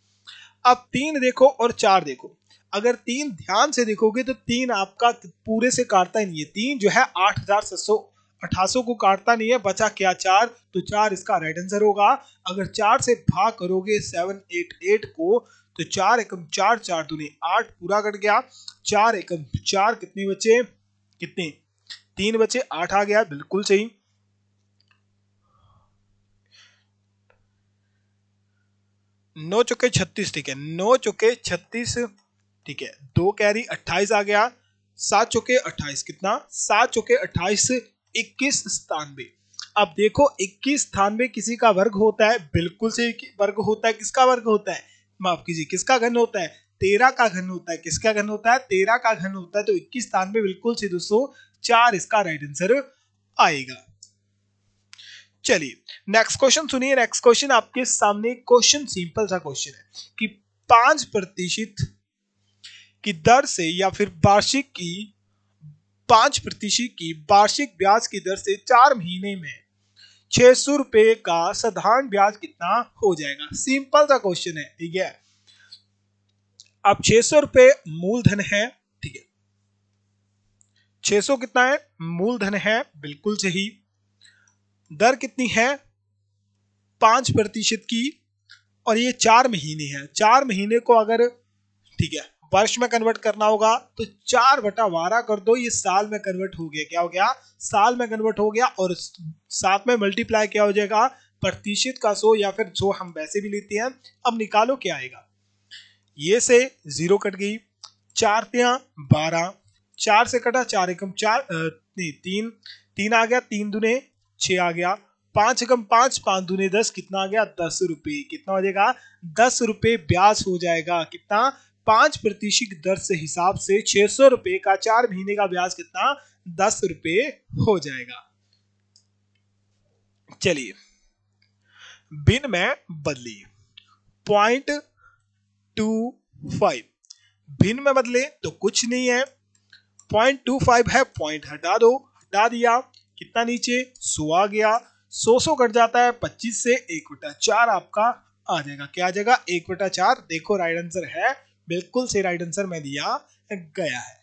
अब 3 देखो और 4 देखो, अगर 3 ध्यान से देखोगे तो 3 आपका पूरे से काटता ही नहीं है, 3 जो है 8,788 को काटता नहीं है, बचा क्या 4, तो 4 इसका राइट आंसर होगा। अगर 4 से भाग करोगे 788 को तो 4 एकम 4, 4 दूनी 8 पूरा कट गया, 4 एकम 4 कितने बचे, कितने 3 बचे, 8 आ गया, बिल्कुल सही। 9 चौके 36, ठीक है, 9 चौके 36, ठीक है, 2 कैरी 28 आ गया, 7 चौके 28 कितना, 7 चौके 28 21 97। अब देखो 21 97 किसी का वर्ग होता है, बिल्कुल से वर्ग होता है, किसका वर्ग होता है, माफ कीजिए किसका घन होता है, 13 का घन होता है, किसका घन होता है, 13 का घन होता है। तो 21 97 बिल्कुल से दोस्तों 4 इसका राइट आंसर आएगा। चलिए नेक्स्ट क्वेश्चन सुनिए। नेक्स्ट क्वेश्चन आपके सामने, क्वेश्चन सिंपल सा क्वेश्चन है कि 5% की दर से या फिर वार्षिक की 5% की वार्षिक ब्याज की दर से 4 महीने में 600 रुपए का साधारण ब्याज कितना हो जाएगा। सिंपल सा क्वेश्चन है, ठीक है। अब 600 रुपए मूलधन है, ठीक है, 600 कितना है, मूलधन है, बिल्कुल सही। दर कितनी है, 5% की, और ये 4 महीने हैं। 4 महीने को अगर, ठीक है, वर्ष में कन्वर्ट करना होगा तो 4/12 कर दो, ये साल में कन्वर्ट हो गया, क्या हो गया, साल में कन्वर्ट हो गया। और साथ में मल्टीप्लाई क्या हो जाएगा, प्रतिशत का 100 या फिर 100 हम वैसे भी लेते हैं। अब निकालो क्या आएगा, ये से 0 कट गई, 4 तिया 12, 4 से कटा 4 एकम 4 नहीं 3, 3 आ गया, 3 दूने 6 आ गया, 5 एकम 5, 5 दूने 10, कितना आ गया, 10 रुपए। कितना हो जाएगा, 10 रुपए ब्याज हो जाएगा। कितना, 5% दर से हिसाब से 600 रुपए का 4 महीने का ब्याज कितना, 10 रुपए हो जाएगा। चलिए भिन्न में बदलिए, 0.25 भिन्न में बदले तो कुछ नहीं है, 0.25 है, पॉइंट हटा दो, हटा दिया, कितना नीचे 100 आ गया, 100 कट जाता है 25 से, 1/4 आपका आ जाएगा। क्या आ जाएगा, 1/4। देखो राइट आंसर है, बिल्कुल से राइट आंसर में दिया गया है।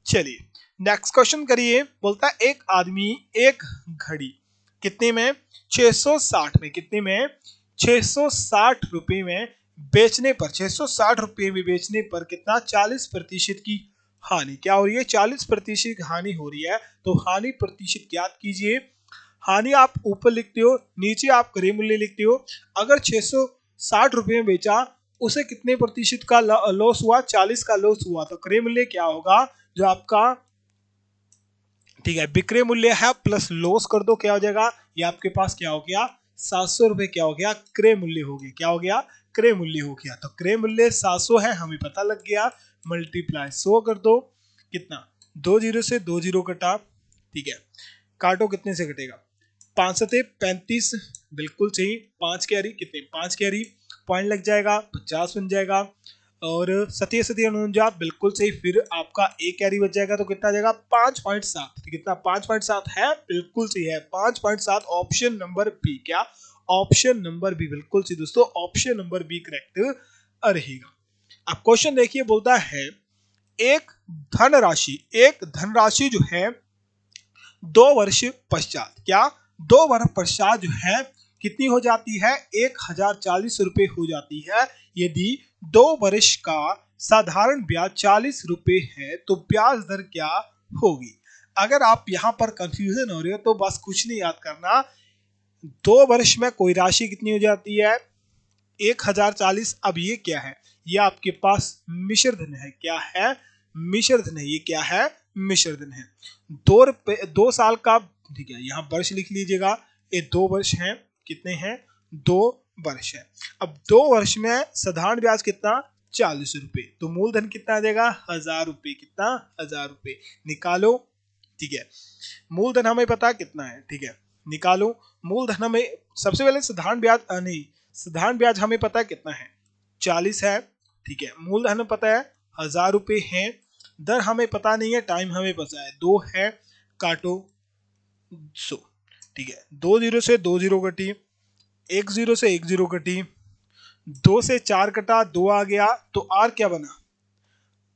चलिए नेक्स्ट क्वेश्चन करिए। बोलता है एक आदमी एक घड़ी कितने में, 660 में, कितने में, 660 रुपए में बेचने पर, 660 रुपए में बेचने पर कितना, 40% की हानि। क्या हो रही है, 40% की हानि हो रही है। तो हानि प्रतिशत ज्ञात कीजिए। हानि आप ऊपर लिखते हो, नीचे आप क्रय मूल्य लिखते हो। अगर 660 रुपए में बेचा, उसे कितने प्रतिशत का लॉस हुआ, 40 का लॉस हुआ। तो क्रय मूल्य क्या होगा, जो आपका, ठीक है, विक्रय मूल्य है प्लस लॉस कर दो, क्या हो जाएगा, ये आपके पास क्या हो गया, 700 रुपए क्या हो गया, क्रय मूल्य हो गया। क्या हो गया, क्रय मूल्य हो गया। तो क्रय मूल्य 700 है, हमें पता लग गया, मल्टीप्लाई 100 कर दो, कितना, 2 जीरो से 2 जीरो कटा, ठीक है, काटो कितने से कटेगा, 5 से 35, बिल्कुल सही, 5 कैरी, कितने, 5 कैरी, पॉइंट लग जाएगा, 50 बन जाएगा। और 37 बिल्कुल सही। फिर आपका ए कैरी बच जाएगा तो कितना आ जाएगा 5.7। कितना 5.7 है, बिल्कुल सही है 5.7। ऑप्शन नंबर बी, क्या ऑप्शन नंबर बी बिल्कुल सही दोस्तों, ऑप्शन नंबर बी करेक्ट रहेगा। अब क्वेश्चन देखिए, बोलता है एक धनराशि जो है 2 वर्ष पश्चात, क्या 2 वर्ष पश्चात जो है कितनी हो जाती है, 1040 रुपए हो जाती है। यदि 2 वर्ष का साधारण ब्याज 40 रुपए है तो ब्याज दर क्या होगी। अगर आप यहाँ पर कंफ्यूजन हो रहे हो तो बस कुछ नहीं याद करना, 2 वर्ष में कोई राशि कितनी हो जाती है 1040। अब ये क्या है, ये आपके पास मिश्र धन है। क्या है, मिश्र धन है। ये क्या है, मिश्र धन है। 2 साल का, ठीक है, यहाँ वर्ष लिख लीजिएगा। ये 2 वर्ष हैं, कितने हैं 2 वर्ष है। अब 2 वर्ष में साधारण ब्याज कितना 40 रुपए, तो मूलधन कितना आ जाएगा 1000 रुपए। कितना 1000 रुपए निकालो, ठीक है। मूलधन हमें पता कितना है, ठीक है, निकालो मूलधन। हमें सबसे पहले साधारण ब्याज नहीं, साधारण ब्याज हमें पता है कितना है 40 है, ठीक है। मूलधन हमें पता है 1000 रुपए है। दर हमें पता नहीं है, टाइम हमें पता है 2 है, काटो 100, ठीक है। 2 जीरो से 2 जीरो कटी, 1 जीरो से 1 जीरो कटी, 2 से 4 कटा, 2 आ गया तो आर क्या बना,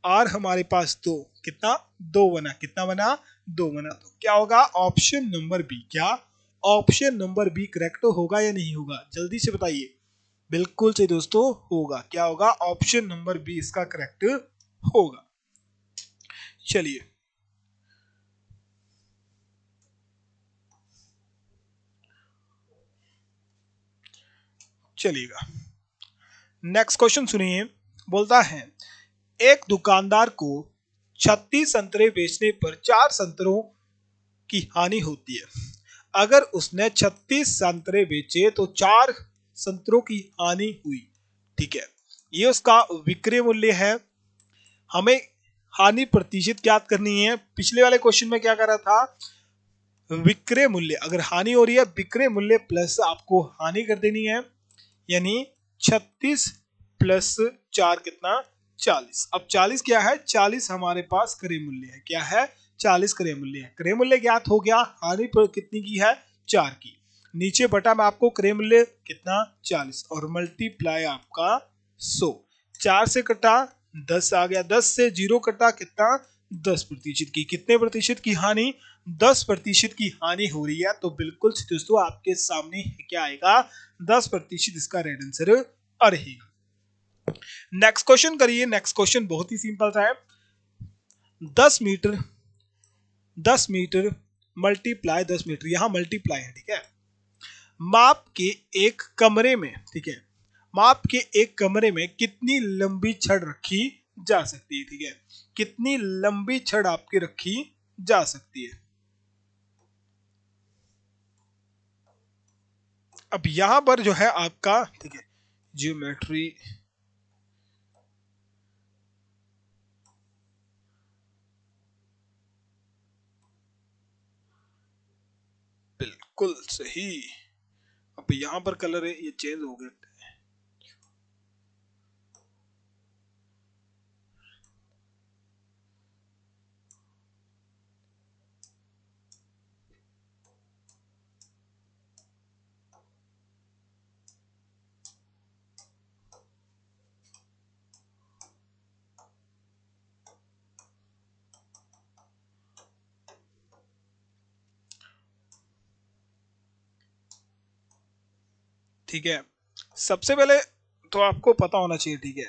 आर हमारे पास 2, कितना 2 बना, कितना बना 2 बना। तो क्या होगा ऑप्शन नंबर बी, क्या ऑप्शन नंबर बी करेक्ट होगा या नहीं होगा, जल्दी से बताइए। बिल्कुल सही दोस्तों, होगा। क्या होगा, ऑप्शन नंबर बी इसका करेक्ट होगा। चलिए चलिएगा, नेक्स्ट क्वेश्चन सुनिए। बोलता है एक दुकानदार को 36 संतरे बेचने पर 4 संतरों की हानि होती है। अगर उसने 36 संतरे बेचे तो 4 संतरों की हानि हुई, ठीक है। ये उसका विक्रय मूल्य है। हमें हानि प्रतिशत ज्ञात करनी है। पिछले वाले क्वेश्चन में क्या करा था, विक्रय मूल्य, अगर हानि हो रही है विक्रय मूल्य प्लस आपको हानि कर देनी है, यानी 36 प्लस 4 कितना 40। अब 40 क्या है, 40 हमारे पास क्रय मूल्य है। क्या है, 40 क्रय मूल्य है। क्रय मूल्य ज्ञात हो गया, हानि पर कितनी की है 4 की। नीचे बटा में आपको क्रय मूल्य कितना 40 और मल्टीप्लाई आपका 100। 4 से कटा 10 आ गया, 10 से 0 कटा कितना 10% की। कितने प्रतिशत की हानि, 10% की हानि हो रही है। तो बिल्कुल दोस्तों आपके सामने क्या आएगा 10% इसका रेड आंसर रहेगा। नेक्स्ट क्वेश्चन करिए। नेक्स्ट क्वेश्चन बहुत ही सिंपल सा है। 10 मीटर मल्टीप्लाई 10 मीटर, यहां मल्टीप्लाई है, ठीक है। माप के एक कमरे में, ठीक है, माप के एक कमरे में कितनी लंबी छड़ रखी जा सकती है, ठीक है। कितनी लंबी छड़ आपकी रखी जा सकती है। अब यहां पर जो है आपका, ठीक है, ज्योमेट्री बिल्कुल सही। अब यहां पर कलर है, ये चेंज हो गया। ठीक है, सबसे पहले तो आपको पता होना चाहिए, ठीक है।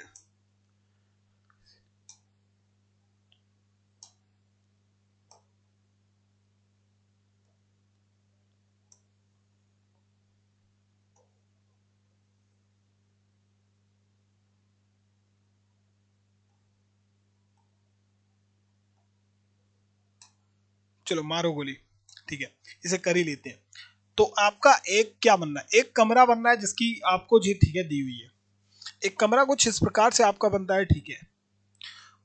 चलो मारो गोली, ठीक है, इसे कर ही लेते हैं। तो आपका एक क्या बनना है, एक कमरा बनना है जिसकी आपको जी, ठीक है, दी हुई है। एक कमरा कुछ इस प्रकार से आपका बनता है, ठीक है।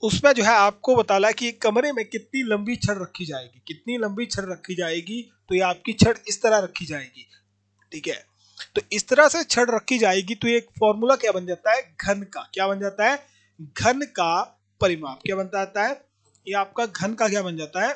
उसमें जो है आपको बताना है कि कमरे में कितनी लंबी छड़ रखी जाएगी, कितनी लंबी छड़ रखी जाएगी। तो ये आपकी छड़ इस तरह रखी जाएगी, ठीक है। तो इस तरह से छड़ रखी जाएगी तो एक फॉर्मूला क्या बन जाता है, घन का। क्या बन जाता है, घन का परिमाप क्या बन जाता है, ये आपका घन का क्या बन जाता है।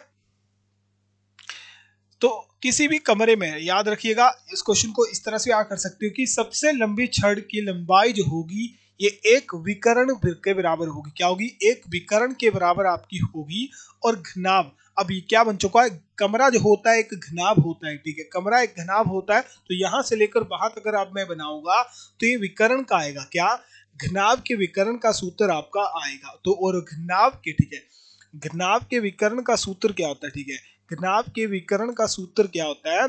तो किसी भी कमरे में याद रखिएगा, इस क्वेश्चन को इस तरह से आप कर सकते हो कि सबसे लंबी छड़ की लंबाई जो होगी ये एक विकर्ण के बराबर होगी। क्या होगी, एक विकर्ण के बराबर आपकी होगी। और घनाभ, अब ये क्या बन चुका है, कमरा जो होता है एक घनाभ होता है, ठीक है, कमरा एक घनाभ होता है। तो यहां से लेकर वहां तक अगर आप मैं बनाऊंगा तो ये विकर्ण का आएगा, क्या, घनाभ के विकर्ण का सूत्र आपका आएगा। तो और घनाभ के, ठीक है, घनाभ के विकर्ण का सूत्र क्या होता है, ठीक है, घनाभ के विकर्ण का सूत्र क्या होता है,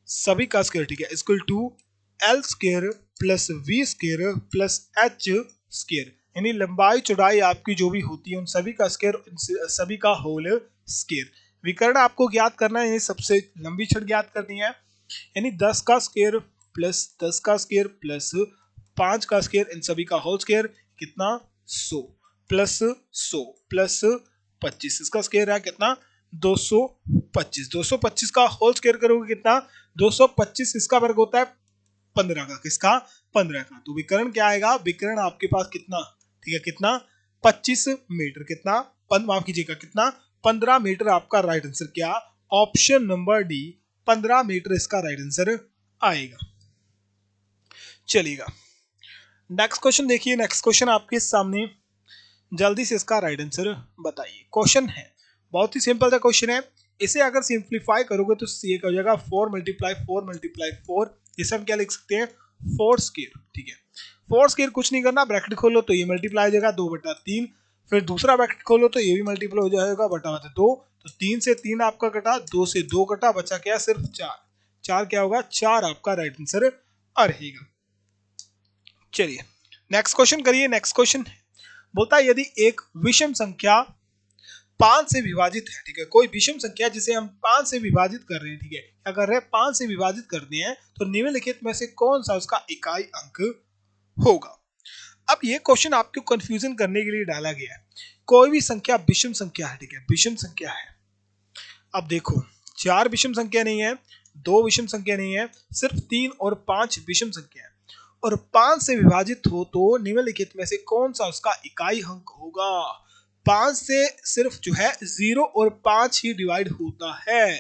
सभी का स्क्वायर, ठीक है, equal to L square plus V square plus H square, यानी लंबाई चौड़ाई आपकी जो भी होती है उन सभी का स्क्वायर, सभी का होल स्क्वायर। विकर्ण आपको ज्ञात करना है, यानी सबसे लंबी छड़ ज्ञात करनी है, यानी 10 का स्क्वायर प्लस 10 का स्क्वायर प्लस 5 का स्क्वायर, इन सभी का होल स्क्वायर कितना 100 प्लस 100 प्लस 25, इसका स्क्वायर है कितना 225, 225 का होल स्क्वायर करोगे कितना 225, इसका वर्ग होता है 15 का, किसका 15 का। तो विकर्ण क्या आएगा, विकर्ण आपके पास कितना, ठीक है, कितना 25 मीटर, कितना माफ कीजिएगा कितना 15 मीटर आपका राइट आंसर, क्या ऑप्शन नंबर डी 15 मीटर इसका राइट आंसर आएगा। चलिएगा नेक्स्ट क्वेश्चन देखिए, नेक्स्ट क्वेश्चन आपके सामने, जल्दी से इसका राइट आंसर बताइए। क्वेश्चन है बहुत ही सिंपल सा क्वेश्चन है, इसे अगर सिंप्लीफाई करोगे तो ये हो जाएगा 4 मल्टीप्लाई 4 मल्टीप्लाई 4, इसे हम क्या लिख सकते हैं 4 स्क्वायर, ठीक है। 4 स्क्वायर कुछ नहीं करना, ब्रैकेट खोलो तो ये मल्टीप्लाई हो जाएगा 2/3, फिर दूसरा ब्रैकेट खोलो तो ये भी मल्टीप्लाई हो जाएगा बटा 2, तो 3 से 3 आपका कटा, 2 से 2 कटा, बचा क्या सिर्फ 4, 4 क्या होगा 4 आपका राइट आंसर रहेगा। चलिए नेक्स्ट क्वेश्चन करिए। नेक्स्ट क्वेश्चन बोलता है यदि एक विषम संख्या 5 से विभाजित है, ठीक है, कोई विषम संख्या जिसे हम 5 से विभाजित कर रहे हैं, ठीक है, क्या कर रहे हैं 5 से विभाजित करते हैं, तो निम्नलिखित में से कौन सा उसका इकाई अंक होगा। अब ये क्वेश्चन आपको कंफ्यूजन करने के लिए डाला गया है। कोई भी संख्या विषम संख्या है, ठीक है, विषम संख्या है। अब देखो 4 विषम संख्या नहीं है, 2 विषम संख्या नहीं है, सिर्फ 3 और 5 विषम संख्या है, और 5 से विभाजित हो तो निम्नलिखित में से कौन सा उसका इकाई अंक होगा। 5 से सिर्फ जो है 0 और 5 ही डिवाइड होता है,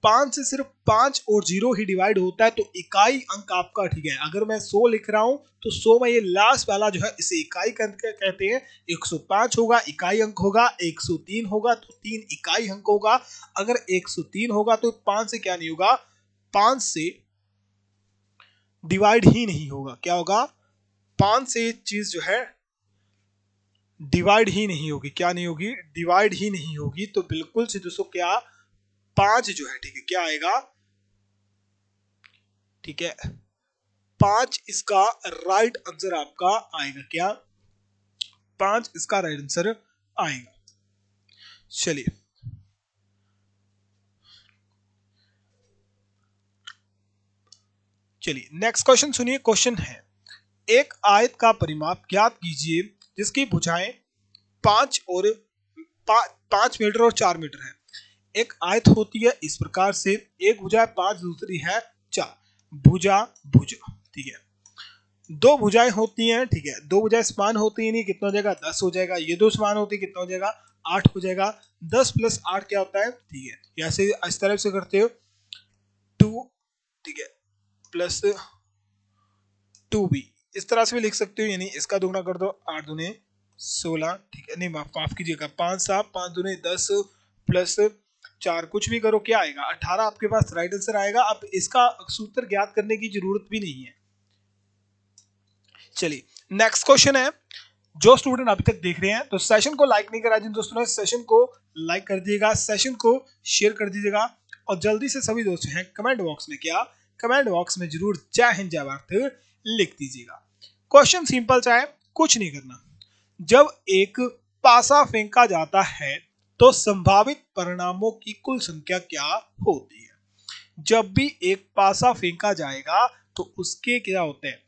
5 से सिर्फ 5 और 0 ही डिवाइड होता है, तो इकाई अंक आपका, ठीक है, अगर मैं 100 लिख रहा हूं तो 100 में ये लास्ट वाला जो है इसे इकाई अंक कहते हैं। 105 होगा इकाई अंक होगा, 103 होगा तो 3 इकाई अंक होगा। अगर 103 होगा तो 5 से क्या नहीं होगा, 5 से डिवाइड ही नहीं होगा, क्या होगा 5 से चीज जो है डिवाइड ही नहीं होगी, क्या नहीं होगी, डिवाइड ही नहीं होगी। तो बिल्कुल से दोस्तों क्या 5 जो है, ठीक है, क्या आएगा, ठीक है, 5 इसका राइट आंसर आपका आएगा, क्या 5 इसका राइट आंसर आएगा। चलिए चलिए नेक्स्ट क्वेश्चन सुनिए। क्वेश्चन है एक आयत का परिमाप ज्ञात कीजिए जिसकी भुजाएं 5 और 5 मीटर और 4 मीटर है। एक आयत होती है इस प्रकार से, एक भुजा है 5, दूसरी है 4, भुजा भुजा, ठीक है, 2 भुजाएं होती हैं, ठीक है, 2 भुजाएं समान होती है, नहीं कितना हो जाएगा 10 हो जाएगा, ये 2 समान होती है कितना हो जाएगा 8 हो जाएगा, 10 प्लस 8 क्या होता है, ठीक है, ऐसे इस तरह से करते हो 2, ठीक है, प्लस 2b, इस तरह से भी लिख सकते हो, यानी इसका दुगना कर दो 8 दूने 16, ठीक है, नहीं माफ कीजिएगा 5 7 5 दूने 10 प्लस 4 कुछ भी करो क्या आएगा 18 आपके पास राइट आंसर आएगा। अब इसका सूत्र ज्ञात करने की जरूरत भी नहीं है। चलिए नेक्स्ट क्वेश्चन है, जो स्टूडेंट अभी तक देख रहे हैं तो सेशन को लाइक नहीं करा जिन दोस्तों ने, सेशन को लाइक कर दीजिएगा, सेशन को शेयर कर दीजिएगा, और जल्दी से सभी दोस्त हैं कमेंट बॉक्स में, क्या कमेंट बॉक्स में जरूर जय हिंद जय भारत लिख दीजिएगा। क्वेश्चन सिंपल सा है, कुछ नहीं करना। जब एक पासा फेंका जाता है तो संभावित परिणामों की कुल संख्या क्या होती है। जब भी एक पासा फेंका जाएगा तो उसके क्या होते हैं,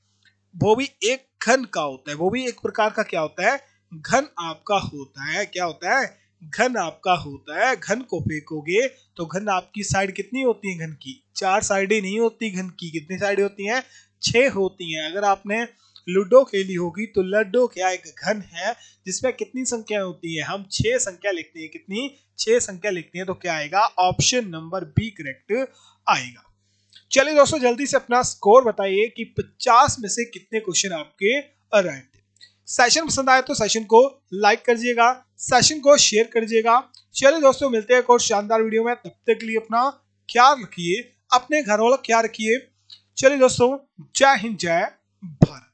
वो भी एक घन का होता है, वो भी एक प्रकार का क्या होता है, घन आपका होता है, क्या होता है घन आपका होता है, घन को फेंकोगे तो घन आपकी साइड कितनी होती है? घन की 4 साइडें नहीं होती, घन की कितनी साइडें होती हैं? 6 होती हैं। अगर आपने लूडो खेली होगी तो लूडो क्या एक घन है जिसमें कितनी संख्या होती है? हम 6 संख्या लिखते हैं। कितनी? 6 संख्या लिखते हैं। तो क्या आएगा? ऑप्शन नंबर बी करेक्ट आएगा। चलिए दोस्तों, जल्दी से अपना स्कोर बताइए कि 50 में से कितने क्वेश्चन आपके राइट थे। सेशन पसंद आए तो सेशन को लाइक करिएगा, सेशन को शेयर करिएगा। चलिए दोस्तों, मिलते हैं एक और शानदार वीडियो में। तब तक के लिए अपना ख्याल रखिए, अपने घर वालों का ख्याल रखिए। चलिए दोस्तों, जय हिंद, जय भारत।